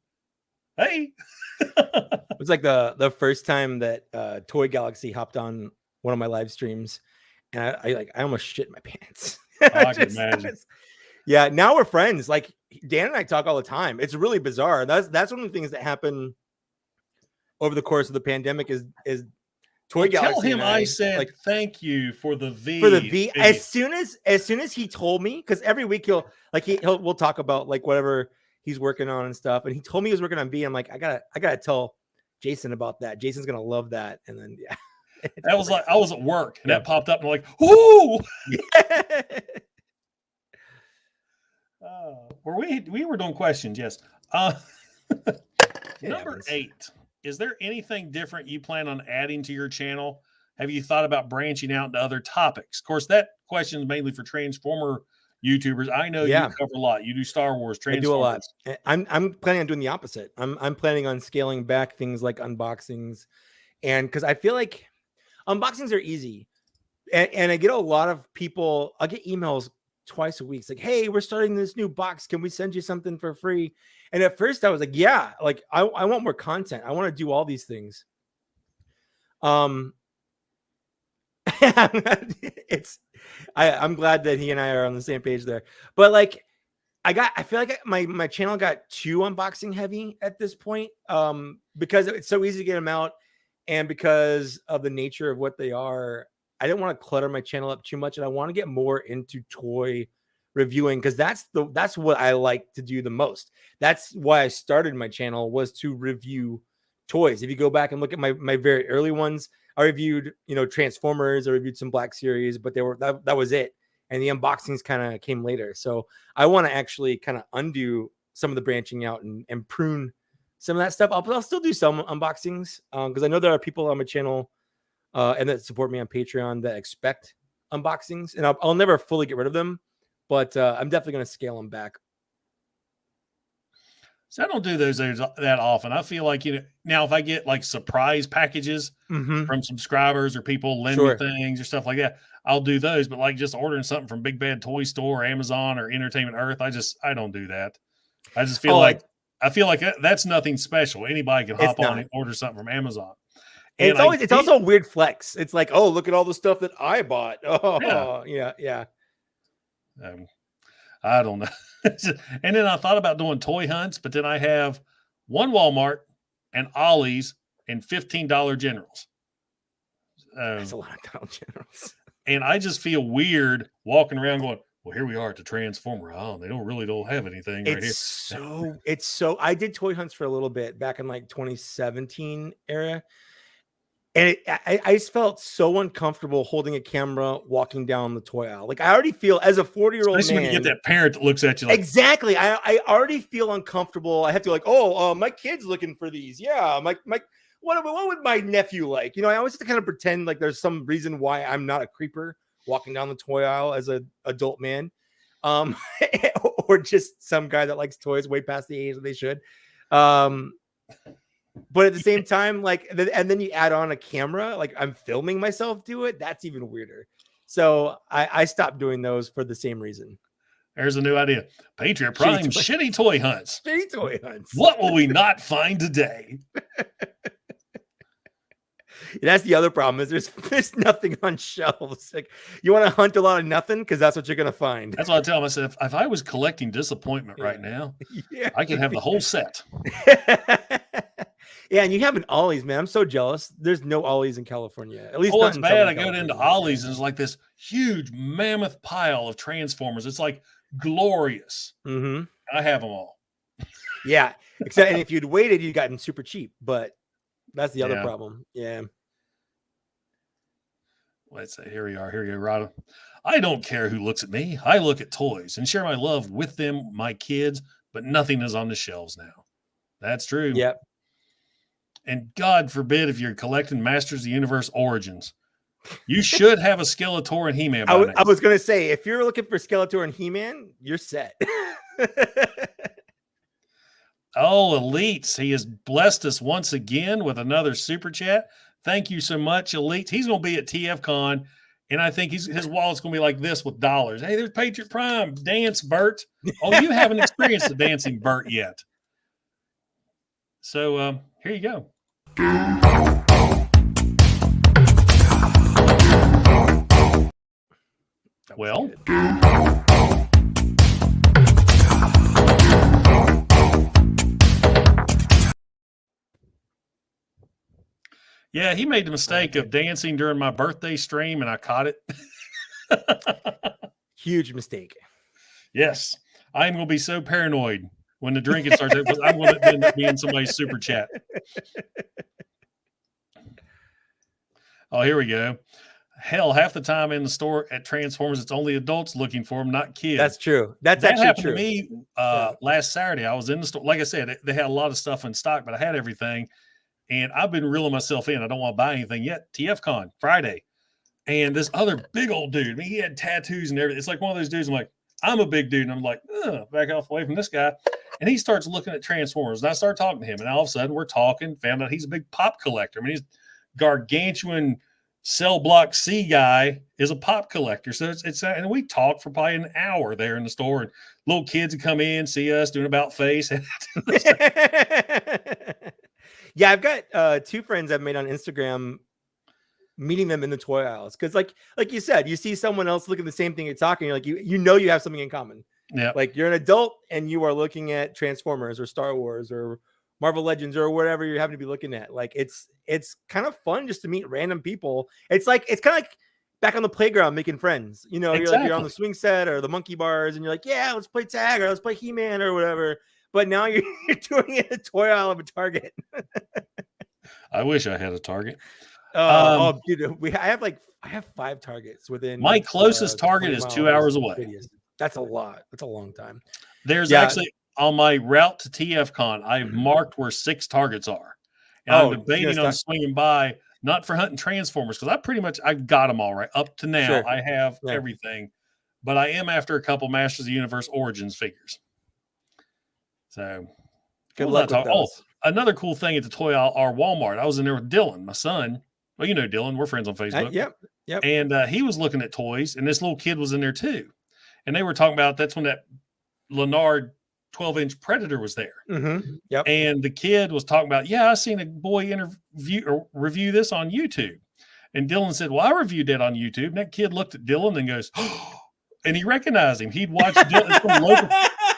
"Hey." It was like the first time that Toy Galaxy hopped on one of my live streams, and I almost shit my pants. I can imagine. Yeah, now we're friends. Like Dan and I talk all the time. It's really bizarre. That's one of the things that happened over the course of the pandemic is Toy Galaxy. Tell him I said like, thank you for the V. As soon as he told me, because every week we'll talk about like whatever he's working on and stuff. And he told me he was working on V. I'm like, I gotta tell Jason about that. Jason's gonna love that. And then that was like I was at work and that popped up and I'm like, ooh. We were doing questions, yes. Number 8. Is there anything different you plan on adding to your channel? Have you thought about branching out into other topics? Of course, that question is mainly for Transformer YouTubers. I know you cover a lot. You do Star Wars, Transformers. I do a lot. I'm planning on doing the opposite. I'm planning on scaling back things like unboxings, and because I feel like unboxings are easy, and I get a lot of people. I get emails twice a week. It's like, hey, we're starting this new box. Can we send you something for free? And at first I was like, yeah, like I want more content. I want to do all these things. I'm glad that he and I are on the same page there. But like I feel like my channel got too unboxing heavy at this point. Because it's so easy to get them out, and because of the nature of what they are, I didn't want to clutter my channel up too much, and I want to get more into toy reviewing because that's what I like to do the most. That's why I started my channel, was to review toys. If you go back and look at my very early ones, I reviewed, Transformers, I reviewed some Black Series, but that was it. And the unboxings kind of came later. So I want to actually kind of undo some of the branching out and prune some of that stuff. I'll still do some unboxings because I know there are people on my channel and that support me on Patreon that expect unboxings, and I'll never fully get rid of them, but I'm definitely going to scale them back. So I don't do those that often. I feel like, now if I get like surprise packages from subscribers or people lend me things or stuff like that, I'll do those. But like just ordering something from Big Bad Toy Store or Amazon or Entertainment Earth, I don't do that. I just feel I feel like that's nothing special. Anybody can hop on and order something from Amazon. And it's also a weird flex. It's like, oh, look at all the stuff that I bought. Oh, yeah. I don't know. And then I thought about doing toy hunts, but then I have one Walmart and Ollie's and $15 Generals. That's a lot of Dollar Generals. And I just feel weird walking around going, well, here we are at the Transformer. Oh, they don't have anything right here. It's so I did toy hunts for a little bit back in like 2017 era. And I just felt so uncomfortable holding a camera walking down the toy aisle. Like I already feel as a 40-year-old man. Especially when you get that parent that looks at you like. Exactly. I already feel uncomfortable. I have to like, my kid's looking for these. Yeah. What would my nephew like? I always have to kind of pretend like there's some reason why I'm not a creeper walking down the toy aisle as an adult man. Or just some guy that likes toys way past the age that they should. But at the same time, like, and then you add on a camera, like I'm filming myself do it. That's even weirder. So I stopped doing those for the same reason. There's a new idea. Patriot Prime shitty toy hunts. Shitty toy hunts. What will we not find today? That's the other problem is there's nothing on shelves. Like you want to hunt a lot of nothing because that's what you're gonna find. That's what I tell him. I said, if I was collecting disappointment right now, Yeah. I could have the whole set. Yeah, and you have an Ollie's, man. I'm so jealous. There's no Ollie's in California. At least Oh, not it's in bad. Southern I go into California. Ollie's and it's like this huge mammoth pile of Transformers. It's like glorious. Mm-hmm. I have them all. Yeah, except and if you'd waited, you'd gotten super cheap. But that's the other Yeah. problem. Yeah. Let's say here we are. Here you go, Rada. I don't care who looks at me. I look at toys and share my love with them, my kids, but nothing is on the shelves now. That's true. Yep. And God forbid if you're collecting Masters of the Universe Origins, you should have a Skeletor and He-Man. I was gonna say if you're looking for Skeletor and He-Man, you're set. Oh, Elites. He has blessed us once again with another super chat. Thank you so much, Elites. He's going to be at TFCON, and I think his wallet's going to be like this with dollars. Hey, there's Patriot Prime. Dance, Bert. Oh, you haven't experienced the dancing Bert yet. So here you go. Well, yeah, he made the mistake of dancing during my birthday stream, and I caught it. Huge mistake. Yes, I'm going to be so paranoid when the drinking starts because I'm going to end up being somebody's super chat. Oh, here we go. Hell, half the time in the store at Transformers, it's only adults looking for them, not kids. That's true. That's that actually happened true. to me last Saturday. I was in the store. Like I said, they had a lot of stuff in stock, but I had everything. And I've been reeling myself in. I don't want to buy anything yet. TFCon, Friday. And this other big old dude, I mean, he had tattoos and everything. It's like one of those dudes. I'm like, I'm a big dude. And I'm like, back off away from this guy. And he starts looking at Transformers. And I start talking to him. And all of a sudden, we're talking, found out he's a big pop collector. I mean, he's gargantuan cell block C guy is a pop collector. So it's and we talked for probably an hour there in the store. And little kids would come in, see us doing about face. Yeah, I've got 2 friends I've made on Instagram, meeting them in the toy aisles. Because like you said, you see someone else looking at the same thing you're talking, you're like, you know you have something in common. Yeah. Like you're an adult and you are looking at Transformers or Star Wars or Marvel Legends or whatever you're having to be looking at. Like it's kind of fun just to meet random people. It's kind of like back on the playground making friends. You know, Exactly. you're on the swing set or the monkey bars and you're like, yeah, let's play tag or let's play He-Man or whatever. But now you're doing it in a toy aisle of a Target. I wish I had a Target. Dude, I have 5 Targets within. My closest Target is 2 hours away. Radius. That's a lot. That's a long time. There's actually on my route to TFCon, I've marked where 6 Targets are. And I'm debating on swinging by, not for hunting Transformers, because I've got them all right. Up to now, Sure. I have everything. But I am after a couple Masters of the Universe Origins figures. So good luck with those. Another cool thing at the toy aisle are Walmart. I was in there with Dylan, my son. Well, you know Dylan. We're friends on Facebook. Yep. And he was looking at toys, and this little kid was in there too. And they were talking about that's when that Leonard 12-inch Predator was there. Mm-hmm. Yep. And the kid was talking about, I seen a boy review this on YouTube. And Dylan said, well, I reviewed that on YouTube. And that kid looked at Dylan and goes, and he recognized him. He'd watched Dylan.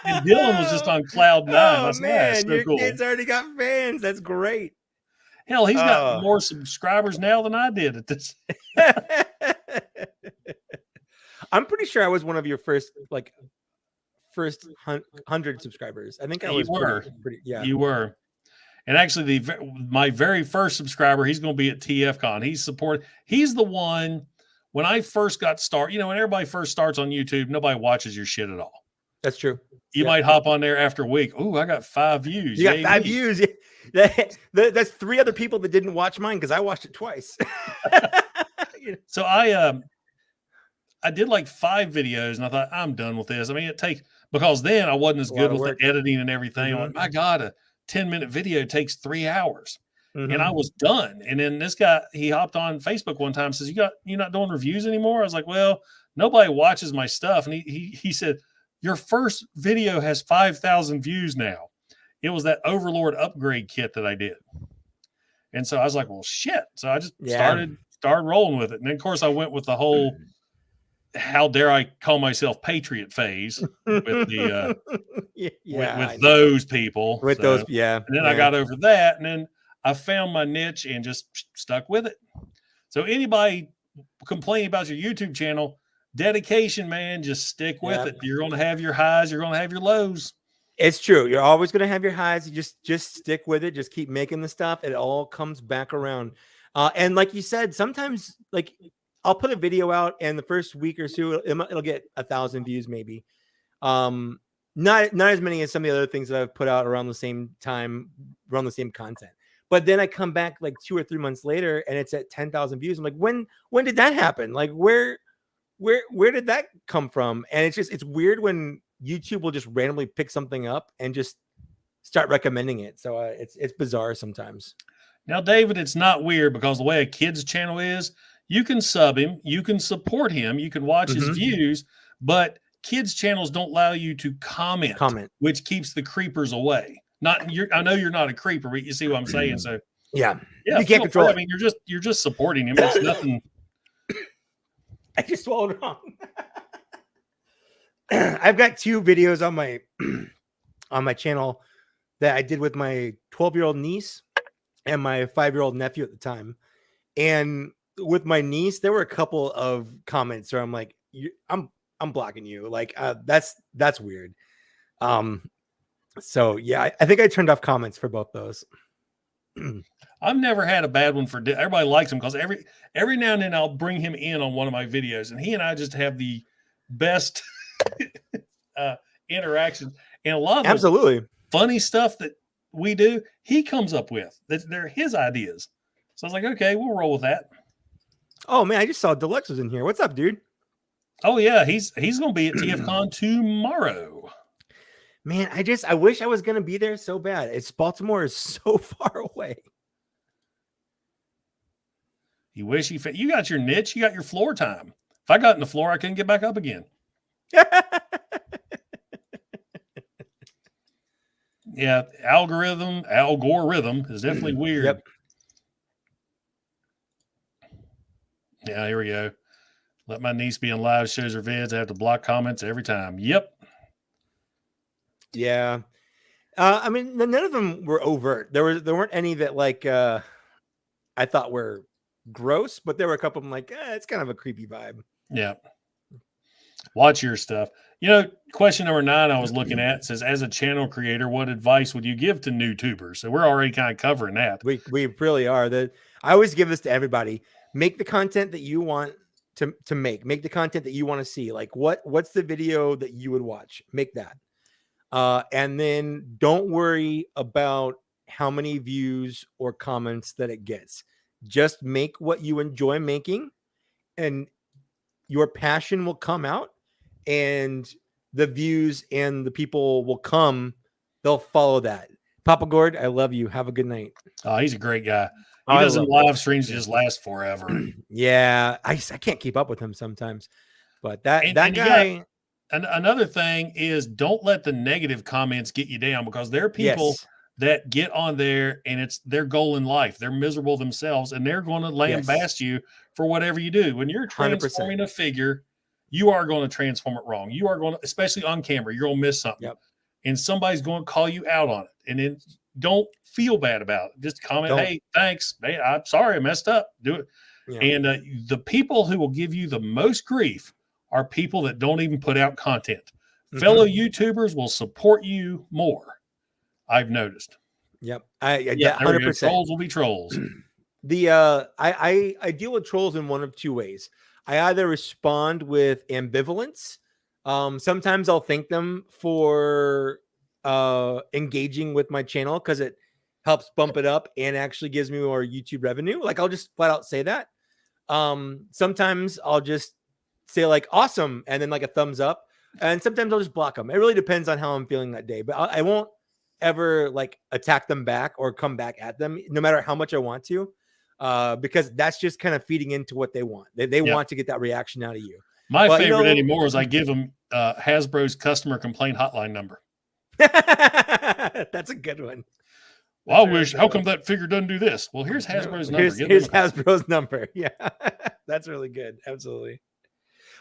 And Dylan was just on cloud 9. Oh, man, so your cool. kid's already got fans. That's great. Hell, he's got more subscribers now than I did at this. I'm pretty sure I was one of your first 100 subscribers. I think I was. Yeah, you were. And actually, my very first subscriber, he's going to be at TFCon. He's the one when I first got started. When everybody first starts on YouTube, nobody watches your shit at all. That's true. You might hop on there after a week. Oh, I got 5 views. You got 5 views. That's 3 other people that didn't watch mine because I watched it twice. So I did like 5 videos, and I thought I'm done with this. I mean, because then I wasn't as good with the editing and everything. Mm-hmm. I'm like, my God, a 10-minute video takes 3 hours, and I was done. And then this guy, he hopped on Facebook one time, and says, "You're not doing reviews anymore?" I was like, "Well, nobody watches my stuff." And he said, "Your first video has 5,000 views now." It was that Overlord upgrade kit that I did. And so I was like, well, shit. So I just Yeah. started rolling with it. And then, of course, I went with the whole, how dare I call myself Patriot phase with the with those people. With those, yeah. And then I got over that, and then I found my niche and just stuck with it. So anybody complaining about your YouTube channel, dedication, man, just stick with it. You're going to have your highs, you're going to have your lows. It's true. You're always going to have your highs. You just stick with it. Just keep making the stuff. It all comes back around. And like you said, sometimes like I'll put a video out and the first week or two, it'll get 1,000 views maybe. Not as many as some of the other things that I've put out around the same time, around the same content. But then I come back like 2 or 3 months later and it's at 10,000 views. I'm like, when did that happen? Like where did that come from? And it's weird when YouTube will just randomly pick something up and just start recommending it. So it's bizarre sometimes. Now, David, it's not weird because the way a kid's channel is, you can sub him, you can support him, you can watch his views, but kids' channels don't allow you to comment, which keeps the creepers away. I know you're not a creeper, but you see what I'm saying. So yeah, you can't control it. I mean, you're just supporting him. It's nothing. I just swallowed it wrong. I've got 2 videos on my channel that I did with my 12-year-old niece and my 5-year-old nephew at the time. And with my niece, there were a couple of comments where I'm like, I'm blocking you. Like that's weird. So yeah, I think I turned off comments for both those. I've never had a bad one for everybody likes him because every now and then I'll bring him in on one of my videos and he and I just have the best interactions, and a lot of the funny stuff that we do, he comes up with. They're his ideas. So I was like, okay, we'll roll with that. Oh man, I just saw Deluxe was in here. What's up, dude? Oh yeah, he's going to be at TFCON tomorrow. Man, I wish I was going to be there so bad. Baltimore is so far away. You wish you got your niche, you got your floor time. If I got in the floor, I couldn't get back up again. Yeah, algorithm is definitely weird. Yep. Yeah, here we go. Let my niece be in live shows or vids. I have to block comments every time. Yep. Yeah. I mean, none of them were overt. There weren't any that like I thought were gross, but there were a couple of them like, it's kind of a creepy vibe. Yeah. Watch your stuff. You know, question number 9 I was looking at says, as a channel creator, what advice would you give to new tubers? So we're already kind of covering that. We really are. I always give this to everybody. Make the content that you want to make. Make the content that you want to see. Like what's the video that you would watch? Make that. And then don't worry about how many views or comments that it gets. Just make what you enjoy making, and your passion will come out, and the views and the people will come. They'll follow that. Papa Gord, I love you. Have a good night. Oh, he's a great guy. He doesn't live streams just last forever. Yeah, I can't keep up with him sometimes, but that guy. Another thing is, don't let the negative comments get you down, because there are people that get on there and it's their goal in life. They're miserable themselves and they're going to lambast you for whatever you do. When you're transforming 100%. A figure, you are going to transform it wrong. You are going to, especially on camera, you're going to miss something. Yep. And somebody's going to call you out on it. And then don't feel bad about it. Just comment, hey, thanks. Hey, I'm sorry I messed up. Do it. Yeah. And the people who will give you the most grief are people that don't even put out content. Mm-hmm. Fellow YouTubers will support you more, I've noticed. Yep. Yeah, 100%. Trolls will be trolls. I deal with trolls in one of 2 ways. I either respond with ambivalence. Sometimes I'll thank them for engaging with my channel because it helps bump it up and actually gives me more YouTube revenue. Like, I'll just flat out say that. Sometimes I'll just say like awesome and then like a thumbs up, and sometimes I'll just block them. It really depends on how I'm feeling that day, but I won't ever like attack them back or come back at them, no matter how much I want to, because that's just kind of feeding into what they want. They want to get that reaction out of you. My favorite anymore is I give them Hasbro's customer complaint hotline number. That's a good one. Well, I wish. How come that figure doesn't do this? Well, here's Hasbro's number. Here's Hasbro's number. Yeah, that's really good. Absolutely.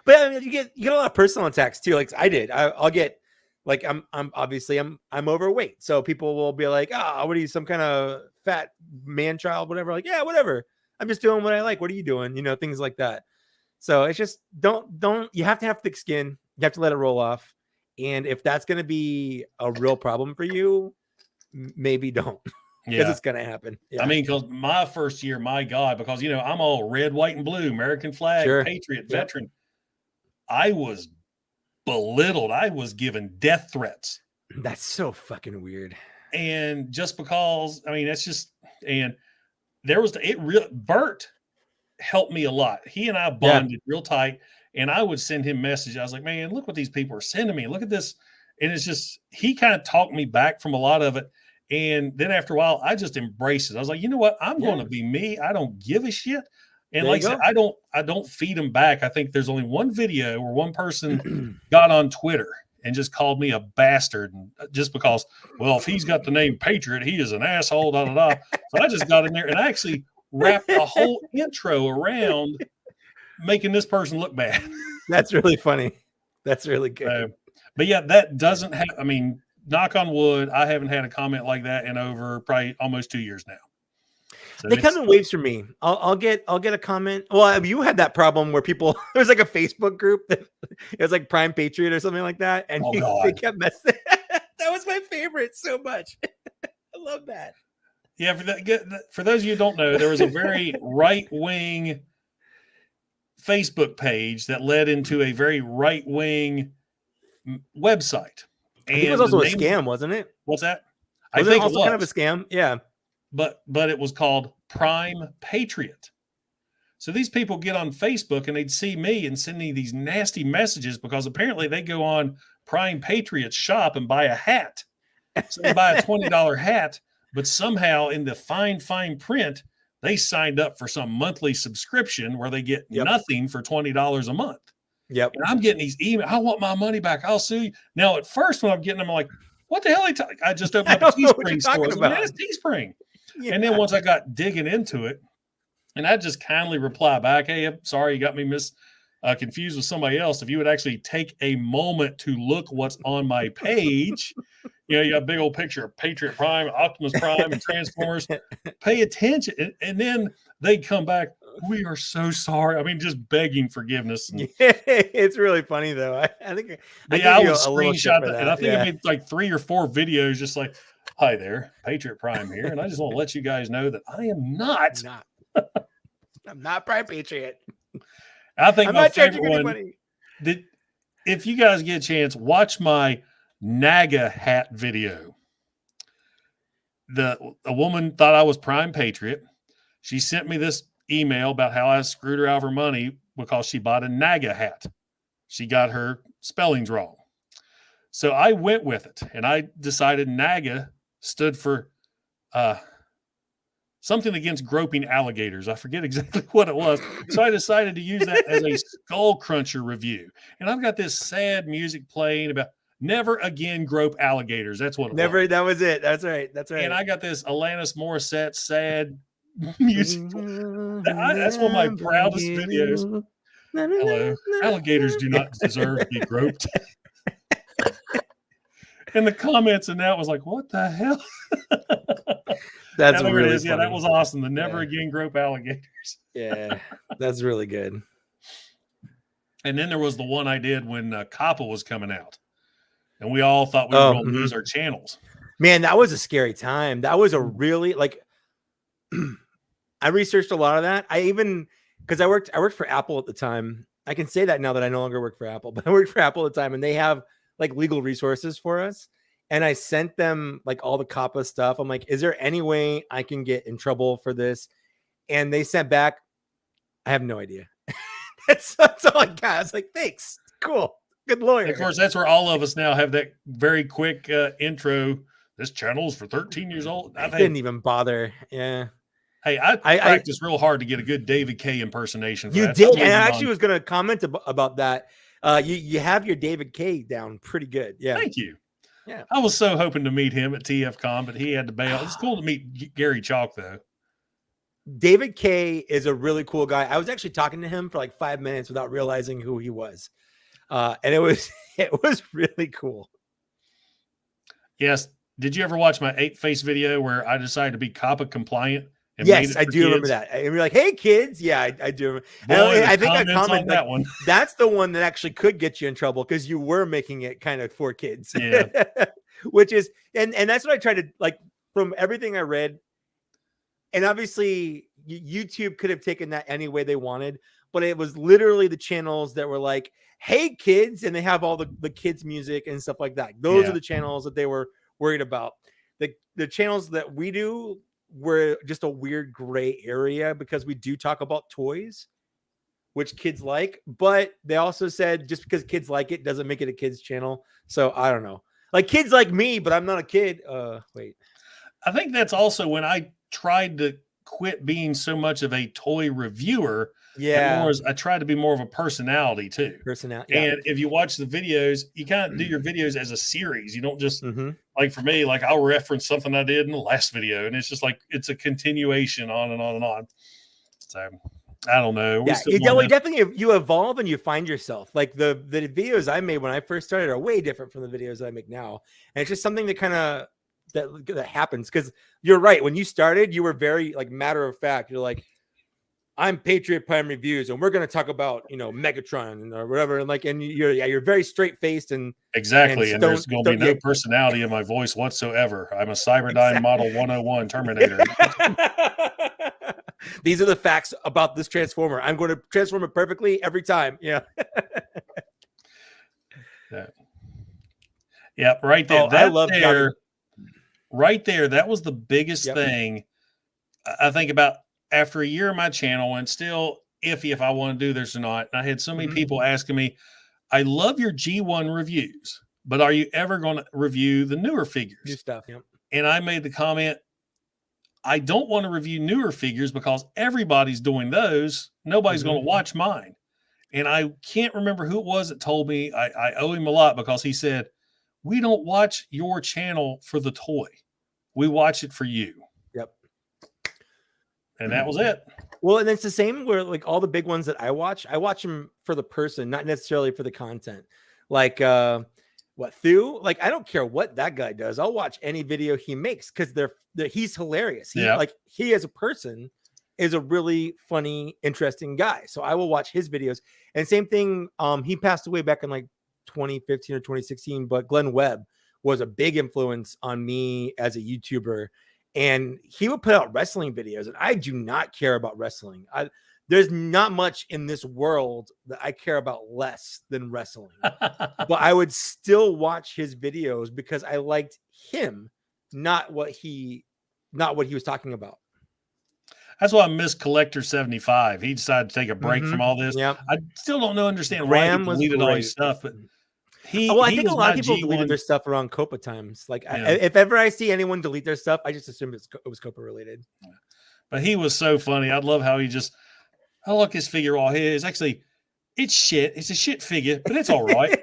But I mean, you get a lot of personal attacks too. Like I did. I'll get like I'm obviously I'm overweight, so people will be like, "Oh, what are you, some kind of fat man child, whatever?" Like, yeah, whatever. I'm just doing what I like. What are you doing? You know, things like that. So it's just don't. You have to have thick skin. You have to let it roll off. And if that's going to be a real problem for you, maybe don't, because it's going to happen. Yeah. I mean, because my first year, my God, because, you know, I'm all red, white, and blue, American flag, Patriot, veteran. I was belittled. I was given death threats. That's so fucking weird. And just because, I mean, that's just, and there was, Bert helped me a lot. He and I bonded real tight. And I would send him messages. I was like, man, look what these people are sending me. Look at this. And it's just, he kind of talked me back from a lot of it. And then after a while, I just embraced it. I was like, you know what? I'm going to be me. I don't give a shit. And like I said, I don't feed them back. I think there's only one video where one person got on Twitter and just called me a bastard. And just because, well, if he's got the name Patriot, he is an asshole, da, da, da. So I just got in there and I actually wrapped a whole intro around making this person look bad. That's really funny. That's really good. But yeah, that doesn't have, I mean, knock on wood, I haven't had a comment like that in over probably almost 2 years now. So they come in waves for me. I'll get a comment. Well, you had that problem where people, there's like a Facebook group that it was like Prime Patriot or something like that. And they kept messing. That was my favorite so much. I love that. Yeah. For those of you who don't know, there was a very right-wing Facebook page that led into a very right-wing website. And it was also a scam, wasn't it? What's that? I think it was kind of a scam. Yeah. But it was called Prime Patriot. So these people get on Facebook and they'd see me and send me these nasty messages because apparently they go on Prime Patriot's shop and buy a hat. So they buy a $20 hat, but somehow in the fine print, they signed up for some monthly subscription where they get nothing for $20 a month. Yep. And I'm getting these emails. I want my money back. I'll sue you. Now, at first, when I'm getting them, I'm like, what the hell are you talking? I just opened up a Teespring store. It's Teespring. Yeah. And then once I got digging into it, and I just kindly reply back, hey, I'm sorry you got me confused with somebody else. If you would actually take a moment to look what's on my page, you know, you got a big old picture of Patriot Prime, Optimus Prime, and Transformers. Pay attention. And then they come back, we are so sorry. I mean, just begging forgiveness. Yeah, it's really funny, though. I think I would screenshot that. And I think I made like 3 or 4 videos just like, hi there, Patriot Prime here. And I just want to let you guys know that I am not. I'm not Prime Patriot. I think my favorite one, if you guys get a chance, watch my NAGA hat video. A woman thought I was Prime Patriot. She sent me this email about how I screwed her out of her money because she bought a NAGA hat. She got her spellings wrong. So I went with it, and I decided NAGA stood for something against groping alligators. I forget exactly what it was. So I decided to use that as a Skull Cruncher review. And I've got this sad music playing about never again grope alligators. That's what it was. That was it. That's right. And I got this Alanis Morissette sad music. That's one of my proudest videos. Hello. Alligators do not deserve to be groped. And the comments in that was like, what the hell? That's really funny. Yeah, that was awesome. The never again grope alligators. Yeah, that's really good. And then there was the one I did when Kappa was coming out. And we all thought we were going to lose our channels. Man, that was a scary time. That was a really, like, I researched a lot of that. Because I worked for Apple at the time. I can say that now that I no longer work for Apple, but I worked for Apple at the time, and they have like legal resources for us. And I sent them like all the COPPA stuff. I'm like, is there any way I can get in trouble for this? And they sent back, I have no idea. that's all I got. I was like, thanks. Cool. Good lawyer. Of course, that's where all of us now have that very quick intro. This channel is for 13 years old. I didn't even bother. Yeah. Hey, I practiced real hard to get a good David K impersonation. You did. And I actually was going to comment about that. You have your David K down pretty good. Yeah. Thank you. Yeah. I was so hoping to meet him at TFCON, but he had to bail. It's cool to meet Gary Chalk, though. David K is a really cool guy. I was actually talking to him for like 5 minutes without realizing who he was. And it was really cool. Yes. Did you ever watch my 8-face video where I decided to be COPPA compliant? Yes, I do remember that. And you're like, "Hey, kids!" Yeah, I do. Boy, I think I commented that one. That's the one that actually could get you in trouble because you were making it kind of for kids. Yeah, which is and that's what I tried to like from everything I read. And obviously, YouTube could have taken that any way they wanted, but it was literally the channels that were like, "Hey, kids," and they have all the kids' music and stuff like that. Those are the channels that they were worried about. The channels that we do were just a weird gray area because we do talk about toys, which kids like, but they also said just because kids like it doesn't make it a kids channel. So I don't know. Like kids like me, but I'm not a kid. Wait. I think that's also when I tried to quit being so much of a toy reviewer. Yeah. I tried to be more of a personality too. Personality. And if you watch the videos, you kind of do your videos as a series. You don't just like for me, like I'll reference something I did in the last video, and it's just like it's a continuation on and on and on. So I don't know. Definitely you evolve and you find yourself. Like the videos I made when I first started are way different from the videos I make now, and it's just something that kind of that happens because you're right. When you started, you were very like matter of fact. You're like, I'm Patriot Prime Reviews, and we're going to talk about Megatron or whatever. And you're very straight faced and exactly. And there's going to be no personality in my voice whatsoever. I'm a Cyberdyne Model 101 Terminator. These are the facts about this Transformer. I'm going to transform it perfectly every time. Yeah. Yeah. Right there. I love there. Right there. That was the biggest thing I think about. After a year of my channel, and still iffy if I want to do this or not. And I had so many people asking me, I love your G1 reviews, but are you ever going to review the newer figures? New stuff, yeah. And I made the comment, I don't want to review newer figures because everybody's doing those. Nobody's going to watch mine. And I can't remember who it was that told me I owe him a lot because he said, we don't watch your channel for the toy. We watch it for you. Yep. And that was it. Well, and it's the same where like all the big ones that I watch them for the person, not necessarily for the content. Like Thu, like I don't care what that guy does. I'll watch any video he makes because he's hilarious. He as a person is a really funny, interesting guy. So I will watch his videos. And same thing, he passed away back in like 2015 or 2016, but Glenn Webb was a big influence on me as a YouTuber. And he would put out wrestling videos, and I do not care about wrestling. There's not much in this world that I care about less than wrestling. But I would still watch his videos because I liked him, not what he was talking about. That's why I miss Collector 75. He decided to take a break from all this. Yep. I still don't understand why he deleted all his stuff, but I think a lot of people deleted their stuff around Copa times. Like if ever I see anyone delete their stuff, I just assume it was Copa related. But he was so funny. I love how I look his figure all his. Actually, it's shit. It's a shit figure, but it's all right.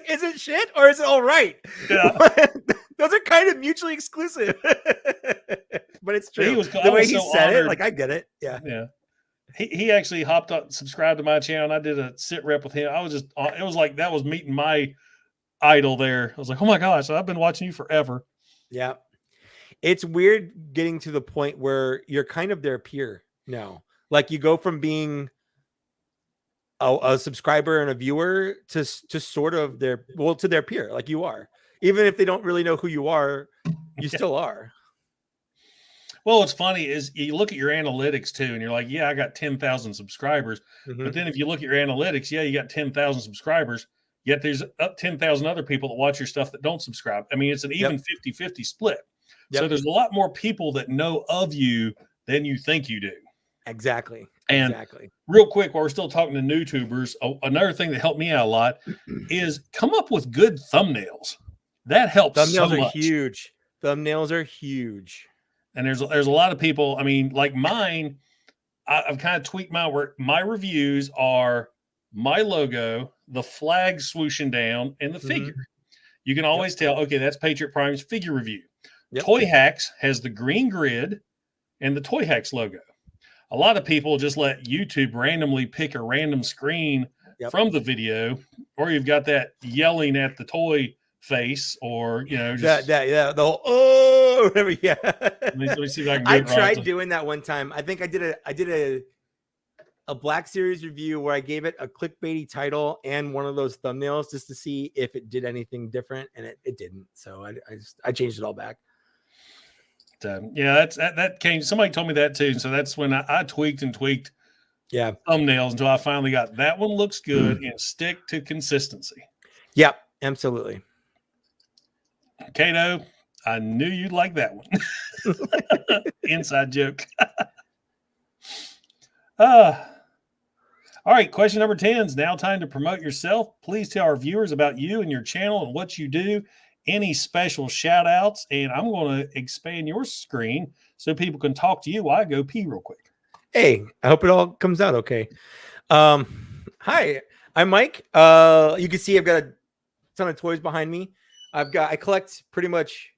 Is it shit or is it all right? Yeah. Those are kind of mutually exclusive. But it's true. The way he said it, like I get it. Yeah. Yeah. He actually hopped up, subscribed to my channel. And I did a sit rep with him. It was like that was meeting my idol there. I was like, oh my gosh, I've been watching you forever. Yeah. It's weird getting to the point where you're kind of their peer now. Like you go from being a subscriber and a viewer to sort of to their peer, like you are. Even if they don't really know who you are, you still are. Well, what's funny is you look at your analytics too, and you're like, yeah, I got 10,000 subscribers. But then if you look at your analytics, yeah, you got 10,000 subscribers, yet there's 10,000 other people that watch your stuff that don't subscribe. I mean, it's an even 50-50 split. So there's a lot more people that know of you than you think you do. Exactly. And real quick, while we're still talking to YouTubers, another thing that helped me out a lot is come up with good thumbnails. That helps so much. Thumbnails are huge. Thumbnails are huge. And there's a lot of people. I mean, like mine, I've kind of tweaked my reviews are my logo, the flag swooshing down, and the figure. You can always tell, okay, that's Patriot Prime's figure review. Yep. Toyhax has the green grid and the Toyhax logo. A lot of people just let YouTube randomly pick a random screen from the video, or you've got that yelling at the toy face, or just the whole whatever. Yeah. Let me see if I can. I tried doing that one time. I think I did a Black Series review where I gave it a clickbaity title and one of those thumbnails just to see if it did anything different, and it didn't. So I changed it all back. Yeah, that came. Somebody told me that too. So that's when I tweaked thumbnails until I finally got that one looks good and stick to consistency. Yep, absolutely. Kato, I knew you'd like that one. Inside joke. All right, question number 10 is now time to promote yourself. Please tell our viewers about you and your channel and what you do. Any special shout outs, and I'm going to expand your screen so people can talk to you while I go pee real quick. Hey, I hope it all comes out okay. Hi, I'm Mike. You can see I've got a ton of toys behind me. I collect pretty much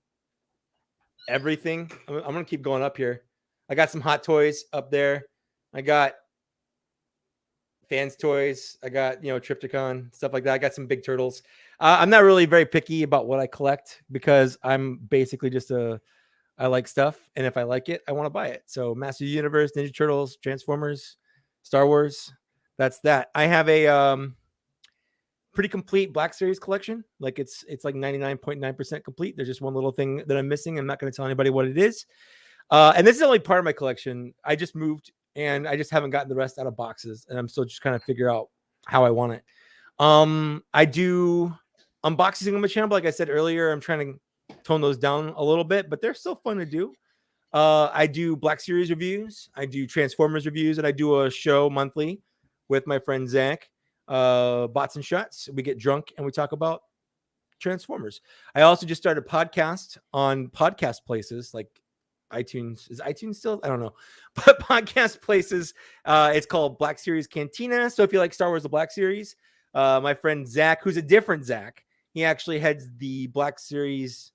everything. I'm going to keep going up here. I got some Hot Toys up there. I got fans toys. I got, Triptychon, stuff like that. I got some big turtles. I'm not really very picky about what I collect because I'm basically just I like stuff. And if I like it, I want to buy it. So Master of the Universe, Ninja Turtles, Transformers, Star Wars. That's that. I have a pretty complete Black Series collection. Like it's like 99.9% complete. There's just one little thing that I'm missing. I'm not going to tell anybody what it is. And this is only part of my collection. I just moved and I just haven't gotten the rest out of boxes. And I'm still just kind of figure out how I want it. I do unboxing on my channel, but like I said earlier, I'm trying to tone those down a little bit, but they're still fun to do. I do Black Series reviews. I do Transformers reviews, and I do a show monthly with my friend Zach, Bots and Shots. We get drunk and we talk about Transformers. I also just started a podcast on podcast places like iTunes. Is iTunes still? I don't know. But podcast places. It's called Black Series Cantina. So if you like Star Wars, the Black Series, my friend Zach, who's a different Zach, he actually heads the Black Series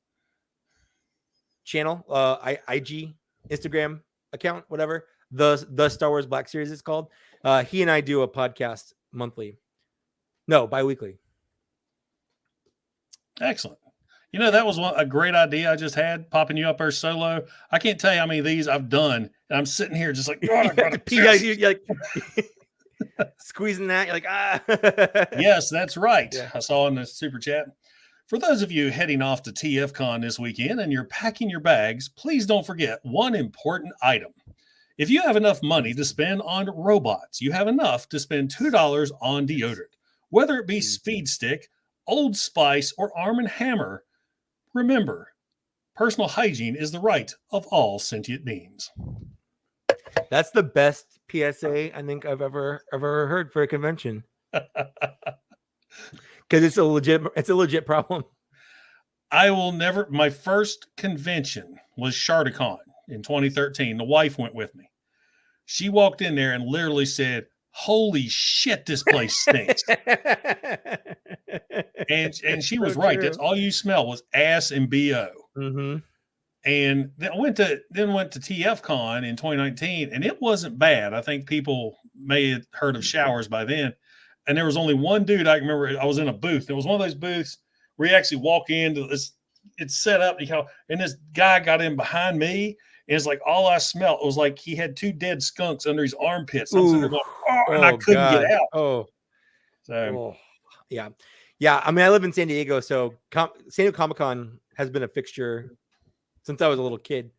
channel, IG, Instagram account, whatever. The Star Wars Black Series is called. He and I do a podcast monthly. No, bi-weekly. Excellent. That was a great idea I just had, popping you up there solo. I can't tell you how many of these I've done, and I'm sitting here just like, God, I gotta piss. You're like squeezing that. You're like, ah. Yes, that's right. Yeah. I saw in the super chat. For those of you heading off to TFCON this weekend and you're packing your bags, please don't forget one important item. If you have enough money to spend on robots, you have enough to spend $2 on deodorant. Whether it be Speed Stick, Old Spice, or Arm & Hammer, remember, personal hygiene is the right of all sentient beings. That's the best PSA I think I've ever heard for a convention. Because it's a legit problem. I will never. My first convention was Sharticon in 2013. The wife went with me. She walked in there and literally said, "Holy shit, this place stinks." and she was right. That's all you smell was ass and BO. Mm-hmm. And then went to TFCon in 2019, and it wasn't bad. I think people may have heard of showers by then. And there was only one dude I can remember. I was in a booth. It was one of those booths where you actually walk into this. It's set up, and this guy got in behind me, and it's like all I smelled was like he had two dead skunks under his armpits. I'm sitting there going, and I couldn't get out. Yeah. I mean, I live in San Diego, so San Diego Comic-Con has been a fixture since I was a little kid.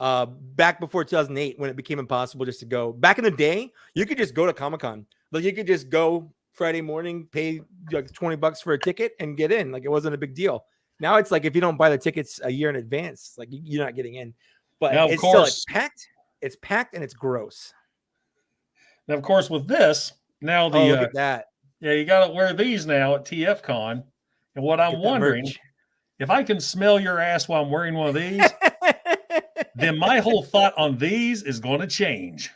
Back before 2008, when it became impossible just to go. Back in the day, you could just go to Comic-Con. Like you could just go Friday morning, pay like $20 for a ticket and get in. Like it wasn't a big deal. Now it's like if you don't buy the tickets a year in advance, like you're not getting in. But now, it's still packed. It's packed and it's gross. Now, of course, with this, now look at that. Yeah, you got to wear these now at TFCon. And what I'm wondering, if I can smell your ass while I'm wearing one of these, then my whole thought on these is going to change.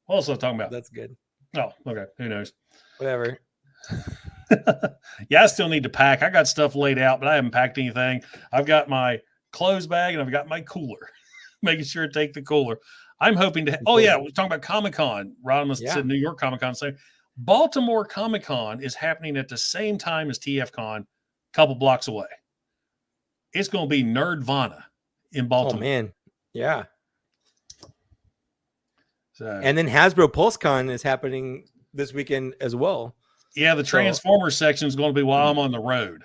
What else was I talking about? That's good. Oh, okay. Who knows? Whatever. Yeah, I still need to pack. I got stuff laid out, but I haven't packed anything. I've got my clothes bag and I've got my cooler, making sure to take the cooler. I'm hoping to. Oh, yeah. We're talking about Comic-Con. Rodimus said New York Comic-Con. So Baltimore Comic-Con is happening at the same time as TFCON, a couple blocks away. It's going to be Nerdvana in Baltimore. Oh, man. Yeah. So, and then Hasbro PulseCon is happening this weekend as well. Yeah, the Transformers section is going to be while I'm on the road.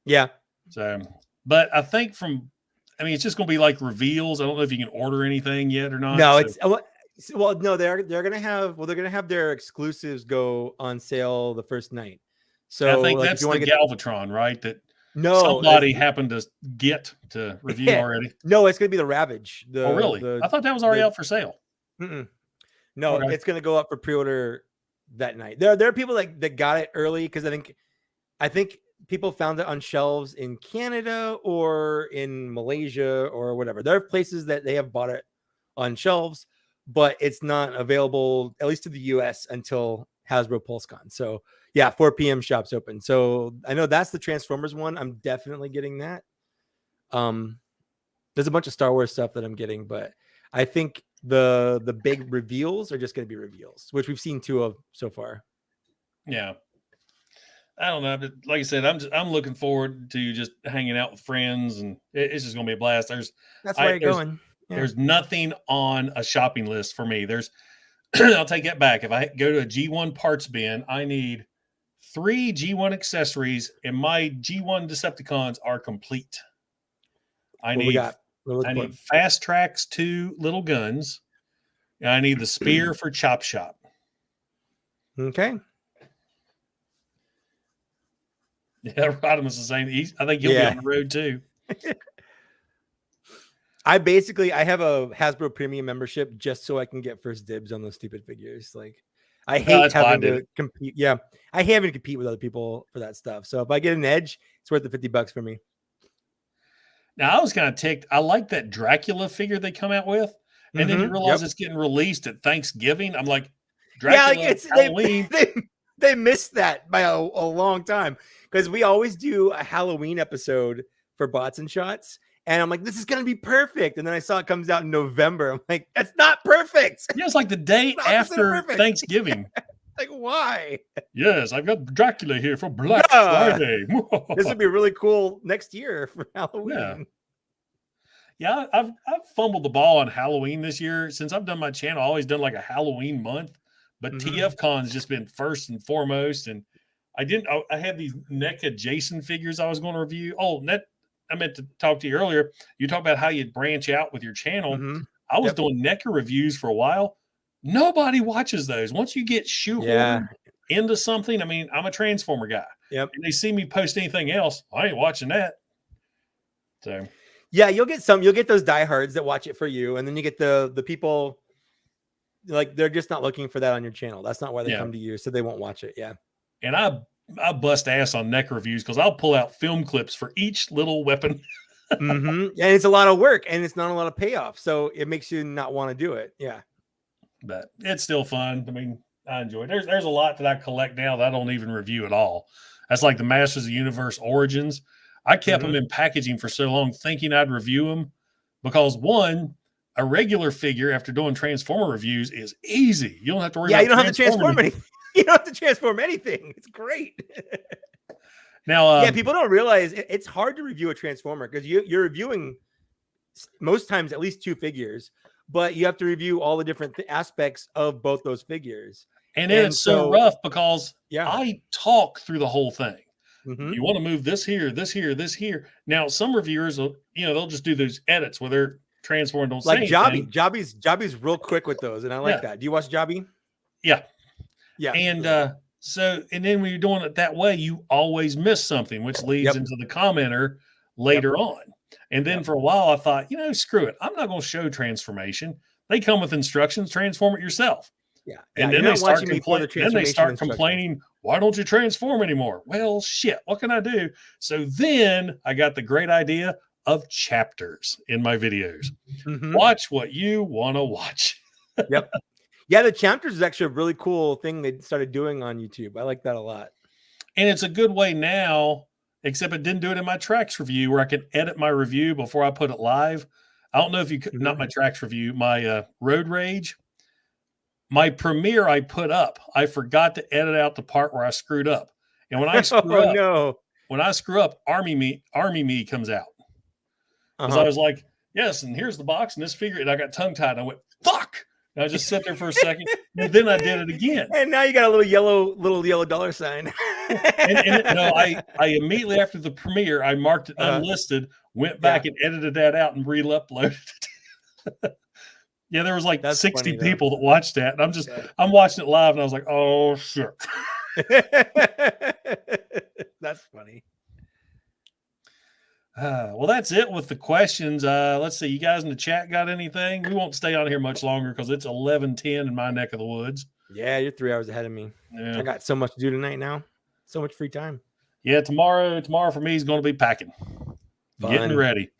Yeah. So, but I think it's just going to be like reveals. I don't know if you can order anything yet or not. No, no, they're going to have their exclusives go on sale the first night. So I think that's the Galvatron, right? That somebody happened to get to review already. No, it's going to be the Ravage. Oh, really? I thought that was already out for sale. No, it's going to go up for pre-order that night. There are people that got it early because I think people found it on shelves in Canada or in Malaysia or whatever. There are places that they have bought it on shelves, but it's not available, at least to the US, until Hasbro PulseCon. So yeah, 4 p.m. shops open. So I know that's the Transformers one. I'm definitely getting that. There's a bunch of Star Wars stuff that I'm getting, but I think the big reveals are just going to be reveals, which we've seen 2 of so far. Yeah. I don't know, but like I said, I'm looking forward to just hanging out with friends, and it's just going to be a blast. That's where you're going. Yeah. There's nothing on a shopping list for me. I'll take that back. If I go to a G1 parts bin, I need 3 G1 accessories, and my G1 Decepticons are complete. I need Fast Track's 2 little guns. And I need the spear for Chop Shop. Okay. Yeah, Rodimus is saying I think he'll be on the road too. I have a Hasbro Premium membership just so I can get first dibs on those stupid figures. Like, I hate having to compete. Yeah, I hate having to compete with other people for that stuff. So if I get an edge, it's worth the $50 for me. Now, I was kind of ticked. I like that Dracula figure they come out with, and then you realize it's getting released at Thanksgiving. I'm like, Dracula, Halloween. They missed that by a long time, because we always do a Halloween episode for Bots and Shots. And I'm like, this is going to be perfect. And then I saw it comes out in November. I'm like, that's not perfect. Yeah, it's like the day after Thanksgiving. Like, why? Yes, I've got Dracula here for Black Friday. This would be really cool next year for Halloween. Yeah, I've fumbled the ball on Halloween this year. Since I've done my channel, I've always done like a Halloween month. But TFCon's just been first and foremost. And I had these NECA Jason figures I was going to review. I meant to talk to you earlier. You talk about how you branch out with your channel. I was doing NECA reviews for a while. Nobody watches those. Once you get shoehorned into something, I mean, I'm a Transformer guy. Yep. And they see me post anything else, I ain't watching that. So yeah, you'll get those diehards that watch it for you, and then you get the people like they're just not looking for that on your channel. That's not why they come to you, so they won't watch it. Yeah. And I bust ass on NECA reviews because I'll pull out film clips for each little weapon. And it's a lot of work, and it's not a lot of payoff, so it makes you not want to do it. Yeah. But it's still fun. I mean, I enjoy it. There's a lot that I collect now that I don't even review at all. That's like the Masters of the Universe Origins. I kept them in packaging for so long thinking I'd review them because, one, a regular figure after doing Transformer reviews is easy. You don't have to worry about you don't have to transform anything. You don't have to transform anything. It's great. Now, people don't realize it's hard to review a Transformer because you're reviewing most times at least 2 figures, but you have to review all the different aspects of both those figures. And it's so rough because I talk through the whole thing. You want to move this here, this here, this here. Now, some reviewers, they'll just do those edits where they're transforming. Don't like say anything. Jobby's real quick with those, and I like that. Do you watch Jobby? Yeah. Yeah. And and then when you're doing it that way, you always miss something, which leads into the commenter later on. And then for a while, I thought, screw it. I'm not going to show transformation. They come with instructions. Transform it yourself. Yeah. And then they start complaining, why don't you transform anymore? Well, shit, what can I do? So then I got the great idea of chapters in my videos. Watch what you want to watch. Yep. Yeah, the chapters is actually a really cool thing they started doing on YouTube. I like that a lot. And it's a good way now, except it didn't do it in my tracks review where I can edit my review before I put it live. I don't know if you could, not my tracks review, my road rage. My premiere I put up, I forgot to edit out the part where I screwed up. And when I screw up, Army Me comes out. Because I was like, yes, and here's the box and this figure. And I got tongue tied. I went, fuck. And I just sat there for a second. And then I did it again. And now you got a little yellow dollar sign. I immediately after the premiere, I marked it unlisted, went back and edited that out and re-uploaded it. Yeah, there was like 60 people that watched that. And I'm watching it live and I was like, oh, shit. That's funny. Well, that's it with the questions. Let's see. You guys in the chat got anything? We won't stay on here much longer because it's 11:10 in my neck of the woods. Yeah, you're 3 hours ahead of me. Yeah. I got so much to do tonight now. So much free time. Yeah, tomorrow for me is going to be packing. Getting ready.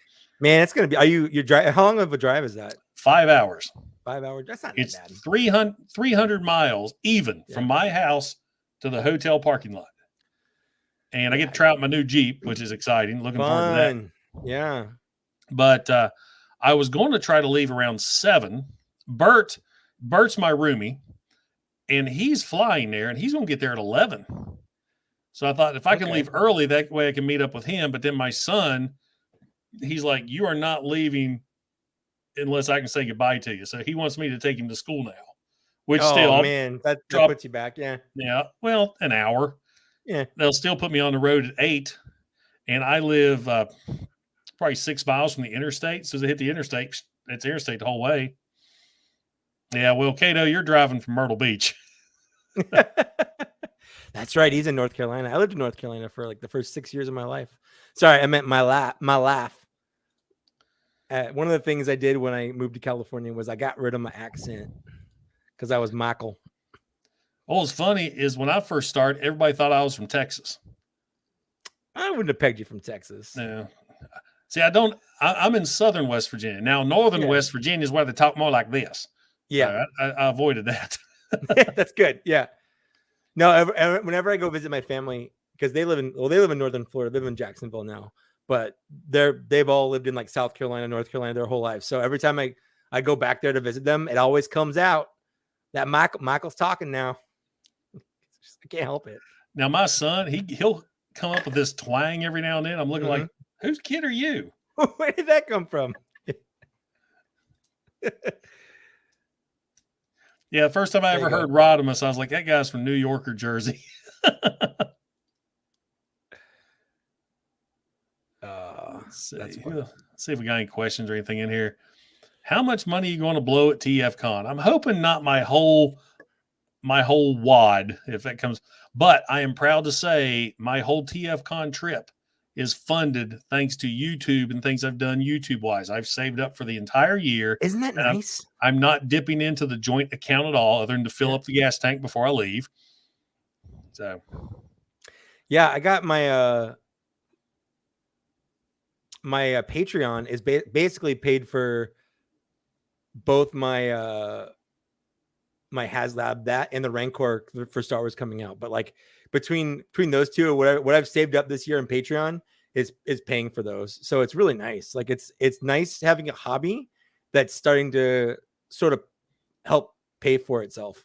Man, it's going to be, you're driving. How long of a drive is that? 5 hours. 5 hours. That's not it's bad. 300 miles even from my house to the hotel parking lot. And I get to try out my new Jeep, which is exciting. Looking forward to that. Yeah. But I was going to try to leave around 7. Bert's my roomie, and he's flying there, and he's going to get there at 11. So I thought if I can leave early, that way I can meet up with him. But then my son, he's like, you are not leaving unless I can say goodbye to you. So he wants me to take him to school now. Which man, that puts you back. Yeah. Yeah. Well, an hour. Yeah. They'll still put me on the road at 8. And I live probably 6 miles from the interstate. So as I hit the interstate, it's interstate the whole way. Yeah. Well, Cato, you're driving from Myrtle Beach. That's right. He's in North Carolina. I lived in North Carolina for like the first 6 years of my life. Sorry, I meant my laugh. One of the things I did when I moved to California was I got rid of my accent because I was Michael. What was funny is when I first started, everybody thought I was from Texas. I wouldn't have pegged you from Texas. Yeah. See, I'm in southern West Virginia. Now, northern West Virginia is where they talk more like this. Yeah. So I avoided that. That's good. Yeah. No, whenever I go visit my family, because they live in northern Florida, they live in Jacksonville now, but they've all lived in like South Carolina, North Carolina their whole life. So every time I go back there to visit them, it always comes out that Michael's talking now. I can't help it. Now, my son, he'll come up with this twang every now and then. I'm looking like, whose kid are you? Where did that come from? Yeah, first time I ever heard Rodimus, I was like, that guy's from New York or Jersey. Let's see if we got any questions or anything in here. How much money are you going to blow at TFCON? I'm hoping not my whole wad, if that comes. But I am proud to say my whole TFCON trip is funded thanks to YouTube and things I've done YouTube-wise. I've saved up for the entire year. Isn't that nice? I'm not dipping into the joint account at all other than to fill up the gas tank before I leave. So, yeah, I got my my Patreon is basically paid for both my my HasLab, that and the Rancor for Star Wars coming out. But like between those two, what I've saved up this year in Patreon is paying for those. So it's really nice. Like it's nice having a hobby that's starting to sort of help pay for itself.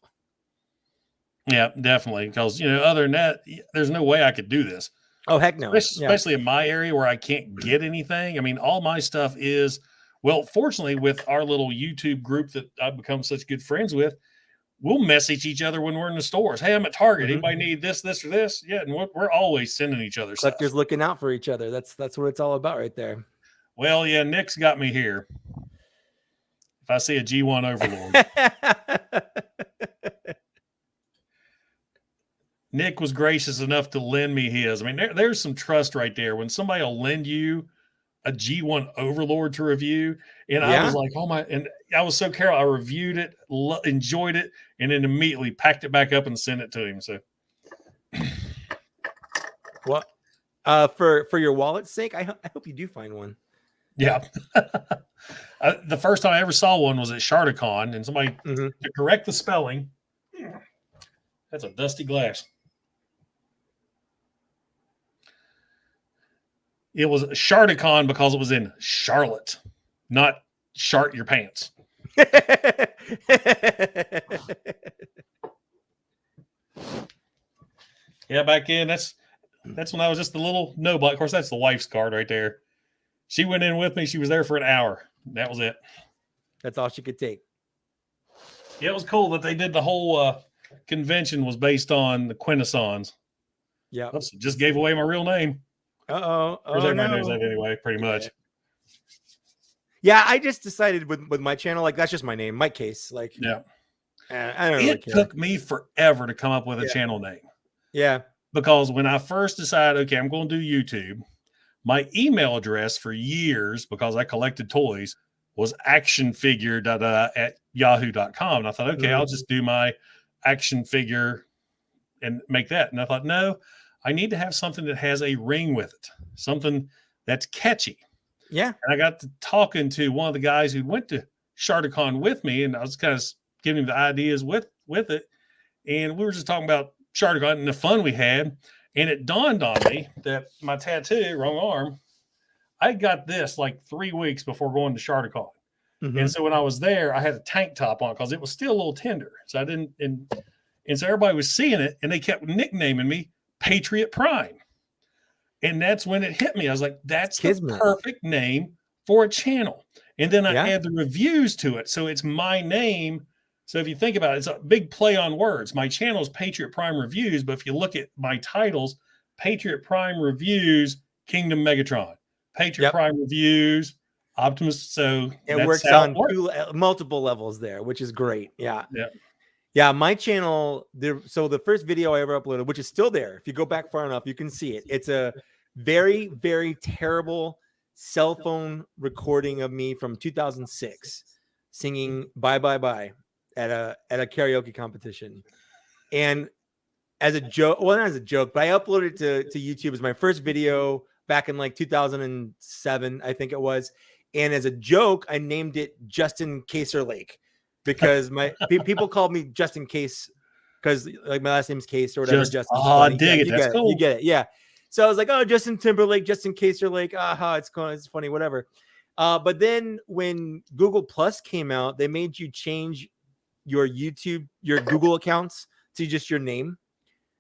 Yeah, definitely. Because, other than that, there's no way I could do this. Oh, heck no. Especially in my area where I can't get anything. I mean, all my stuff is, well, fortunately, with our little YouTube group that I've become such good friends with, we'll message each other when we're in the stores. Hey, I'm at Target. Anybody need this, or this? Yeah, and we're always sending each other stuff. Collectors looking out for each other. That's what it's all about right there. Well, yeah, Nick's got me here. If I see a G1 Overlord. Nick was gracious enough to lend me his. I mean, there's some trust right there. When somebody will lend you a G1 Overlord to review, and I was like, oh my, and I was so careful. I reviewed it, enjoyed it, and then immediately packed it back up and sent it to him. So, well, for your wallet's sake, I hope you do find one. Yeah. The first time I ever saw one was at TFCON, and somebody to correct the spelling. That's a dusty glass. It was TFCON because it was in Charlotte, not shart your pants. Yeah, back in that's when I was just a little nobody. Of course, that's the wife's card right there. She went in with me. She was there for an hour. That was it. That's all she could take. Yeah, it was cool that they did the whole convention was based on the Quintessons. Yeah. Oops, just gave away my real name. Uh-oh. Everybody knows that anyway, pretty much. Yeah, I just decided with my channel, like that's just my name, Mike Kaess. Like, yeah. I don't really care. It took me forever to come up with a channel name. Yeah. Because when I first decided, okay, I'm going to do YouTube, my email address for years, because I collected toys, was actionfigure at yahoo.com. And I thought, okay, I'll just do my action figure and make that. And I thought, no, I need to have something that has a ring with it, something that's catchy. Yeah. And I got to talking to one of the guys who went to TFCON with me, and I was kind of giving him the ideas with it. And we were just talking about TFCON and the fun we had. And it dawned on me that my tattoo, wrong arm, I got this like 3 weeks before going to TFCON. And so when I was there, I had a tank top on because it was still a little tender. So I didn't, and so everybody was seeing it, and they kept nicknaming me Patriot Prime. And that's when it hit me. I was like, that's the perfect name for a channel. And then I add the reviews to it. So it's my name. So if you think about it, it's a big play on words. My channel is Patriot Prime Reviews, but if you look at my titles, Patriot Prime Reviews, Kingdom Megatron, Patriot Prime Reviews, Optimus. So it works on multiple levels there, which is great. Yeah. Yeah. Yeah. My channel, so the first video I ever uploaded, which is still there. If you go back far enough, you can see it. It's a very, very terrible cell phone recording of me from 2006 singing Bye Bye Bye at a karaoke competition. And as a joke, well, not as a joke, but I uploaded it to YouTube as my first video back in like 2007, I think it was. And as a joke, I named it Justin Kaser Lake because my people called me Justin Case because like my last name's Case or whatever. Justin. Oh, I dig it. That's cool. You get it. Yeah. So I was like, oh, Justin Timberlake, Justin Kaser Lake. Aha, it's funny, whatever. But then when Google Plus came out, they made you change your Google accounts to just your name.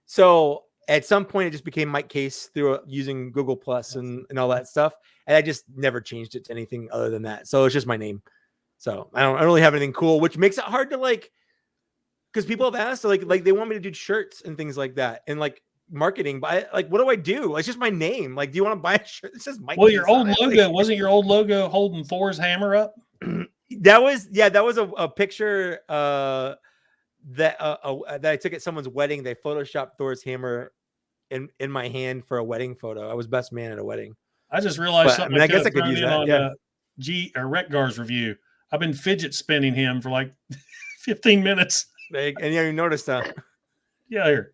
So at some point, it just became Mike Kaess through using Google Plus and all that stuff. And I just never changed it to anything other than that. So it's just my name. So I don't really have anything cool, which makes it hard to like, because people have asked, like they want me to do shirts and things like that. And like marketing, but what do I do? It's just my name. Like, do you want to buy a shirt? It says Mike. Well, your old logo, wasn't your old logo holding Thor's hammer up? That was a picture that I took at someone's wedding. They photoshopped Thor's hammer in my hand for a wedding photo. I was best man at a wedding. I just realized something. I guess I could use that on Retgar's review. I've been fidget spinning him for like 15 minutes. And yeah, you noticed that. Yeah, here.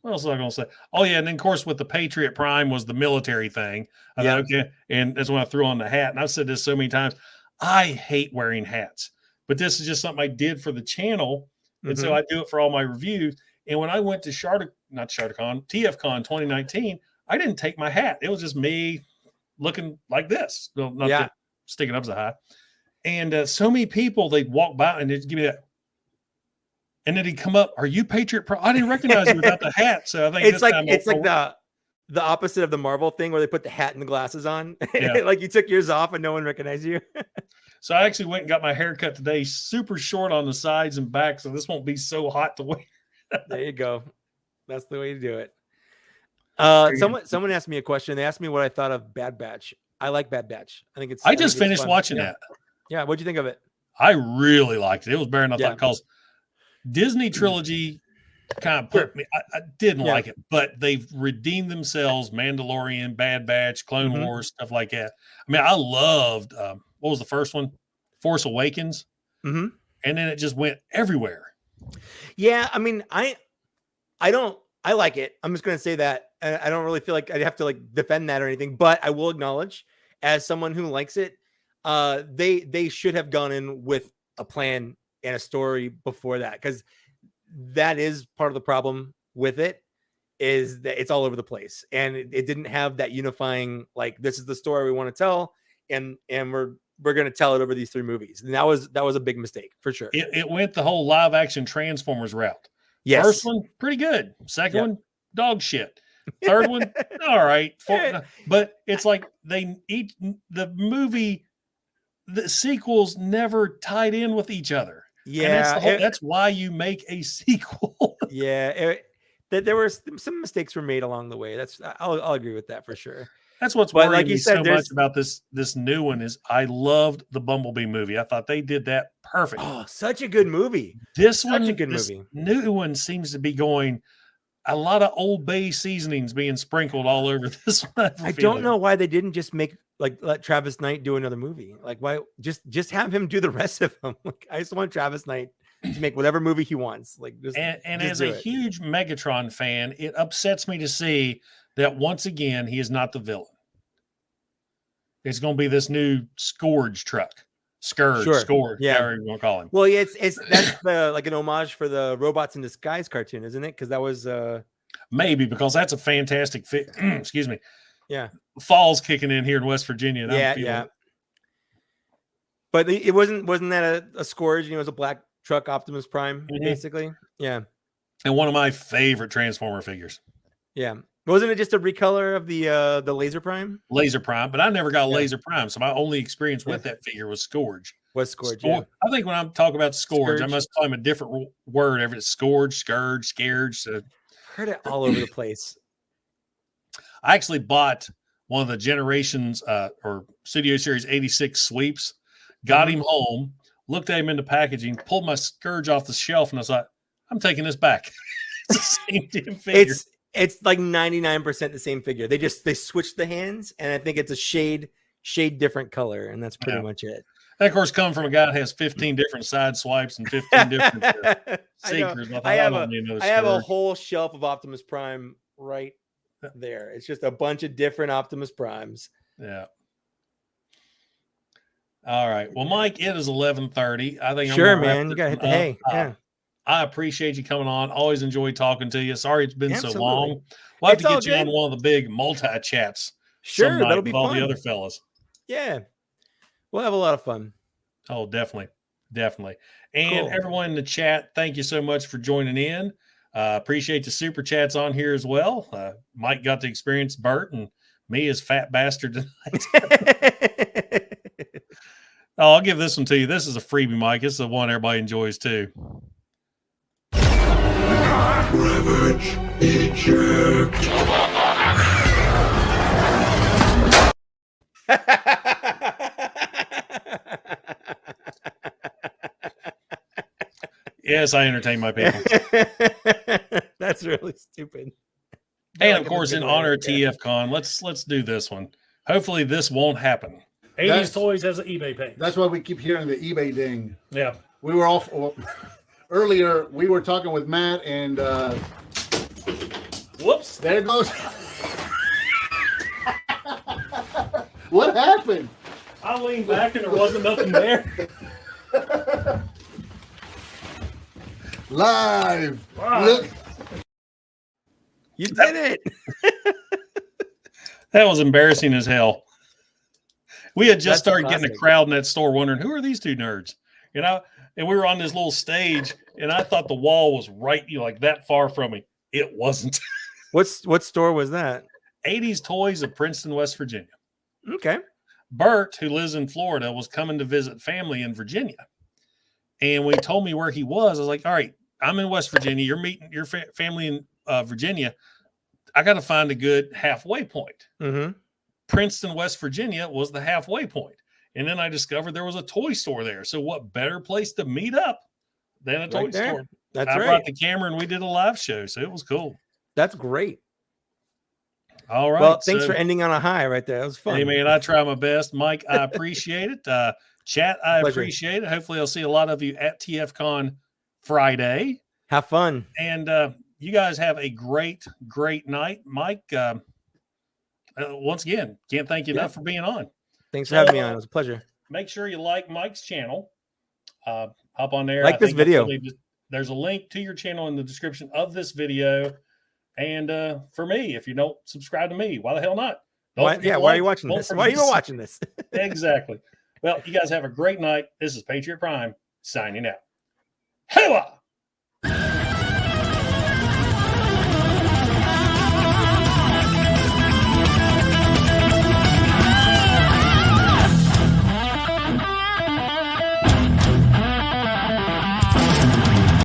What else was I going to say? Oh yeah, and then of course with the Patriot Prime was the military thing. I thought, okay, and that's when I threw on the hat. And I've said this so many times. I hate wearing hats, but this is just something I did for the channel, and so I do it for all my reviews. And when I went to TFCON 2019, I didn't take my hat. It was just me looking like this, not sticking up so high. And so many people, they'd walk by and they'd give me that. And then he'd come up, are you Patriot Pro? I didn't recognize you without the hat. So I think it's like the opposite of the Marvel thing where they put the hat and the glasses on. Yeah. Like you took yours off and no one recognized you. So I actually went and got my hair cut today, super short on the sides and back. So this won't be so hot to wear. There you go. That's the way to do it. Someone asked me a question. They asked me what I thought of Bad Batch. I like Bad Batch. I just finished watching that. Yeah. What'd you think of it? I really liked it. It was better than I thought because Disney trilogy kind of put me. I didn't like it, but they've redeemed themselves. Mandalorian, Bad Batch, Clone Wars, stuff like that. I mean, I loved what was the first one? Force Awakens, and then it just went everywhere. Yeah, I mean, I like it. I'm just gonna say that I don't really feel like I'd have to like defend that or anything, but I will acknowledge, as someone who likes it, they should have gone in with a plan and a story before that, because that is part of the problem with it, is that it's all over the place, and it didn't have that unifying, like, this is the story we want to tell, and we're going to tell it over these 3 movies. And that was a big mistake for sure. It went the whole live action Transformers route. Yes. First one, pretty good. Second one, dog shit. Third one, all right. But it's like the sequels never tied in with each other. Yeah. That's why you make a sequel. Yeah. There were some mistakes were made along the way. I'll agree with that for sure. That's what's worrying me so much about this new one is I loved the Bumblebee movie. I thought they did that perfect. Oh, such a good movie. This new one seems to be going a lot of Old Bay seasonings being sprinkled all over this one. I don't know why they didn't just let Travis Knight do another movie. Like, why just have him do the rest of them? Like, I just want Travis Knight to make whatever movie he wants. Like, just as a huge Megatron fan, it upsets me to see that once again he is not the villain. It's going to be this new Scourge truck. Scourge, yeah. However you want to call him. Well, yeah, that's like an homage for the Robots in Disguise cartoon, isn't it? Because that was maybe, because that's a fantastic fit. Excuse me. Yeah, fall's kicking in here in West Virginia. And yeah. But it wasn't that a Scourge? You know, it was a black truck Optimus Prime, basically. Yeah, and one of my favorite Transformer figures. Yeah. Wasn't it just a recolor of the Laser Prime? Laser Prime, but I never got Laser Prime, so my only experience with that figure was Scourge. Yeah. I think when I'm talking about Scourge, I must call him a different word. Every Scourge, Scourge, Scourge. So. Heard it all over the place. I actually bought one of the Generations or Studio Series 86 sweeps, got him home, looked at him in the packaging, pulled my Scourge off the shelf, and I was like, I'm taking this back. It's the same damn figure. It's like 99% the same figure. They switched the hands, and I think it's a shade different color, and that's pretty much it. That, of course, coming from a guy that has 15 different side swipes and 15 different seekers. I have a whole shelf of Optimus Prime right there. It's just a bunch of different Optimus Primes. Yeah. All right. Well, Mike, it is 11:30. I think sure, man. You gotta hit the hay. Yeah. I appreciate you coming on. Always enjoy talking to you. Sorry it's been so long. We'll have to get you on one of the big multi-chats. Sure, that'll be fun. All the other fellas. Yeah. We'll have a lot of fun. Oh, definitely. Definitely. And everyone in the chat, thank you so much for joining in. Appreciate the super chats on here as well. Mike got to experience Bert and me as fat bastard tonight. I'll give this one to you. This is a freebie, Mike. It's the one everybody enjoys too. Ravage, eject. Yes, I entertain my people. That's really stupid. And of course, in honor of TFCON, let's do this one. Hopefully, this won't happen. 80s Toys has an eBay page. That's why we keep hearing the eBay ding. Yeah. We were off earlier. We were talking with Matt, and whoops, there it goes. What happened? I leaned back and there wasn't nothing there. Live. Look. You did it. That was embarrassing as hell. We had just started getting a crowd in that store wondering, who are these two nerds? You know, and we were on this little stage, and I thought the wall was right, like that far from me. It wasn't. What store was that? 80s Toys of Princeton, West Virginia. Okay. Bert, who lives in Florida, was coming to visit family in Virginia. And when he told me where he was, I was like, all right, I'm in West Virginia. You're meeting your family in Virginia. I got to find a good halfway point. Mm-hmm. Princeton, West Virginia was the halfway point. And then I discovered there was a toy store there. So what better place to meet up than a toy store? That's I brought the camera and we did a live show. So it was cool. That's great. All right. Well, thanks for ending on a high right there. That was fun. Hey, man, I try my best. Mike, I appreciate it. Chat, I appreciate it. Hopefully I'll see a lot of you at TFCON Friday. Have fun. And you guys have a great night. Mike, once again, can't thank you enough for being on. Thanks for having me on. It was a pleasure. Make sure you like Mike's channel. Hop on there. Like this video. There's a link to your channel in the description of this video. And for me, if you don't subscribe to me, why the hell not? Why are you watching this? Why are you even watching this? Exactly. Well, you guys have a great night. This is Patriot Prime signing out. Hooah!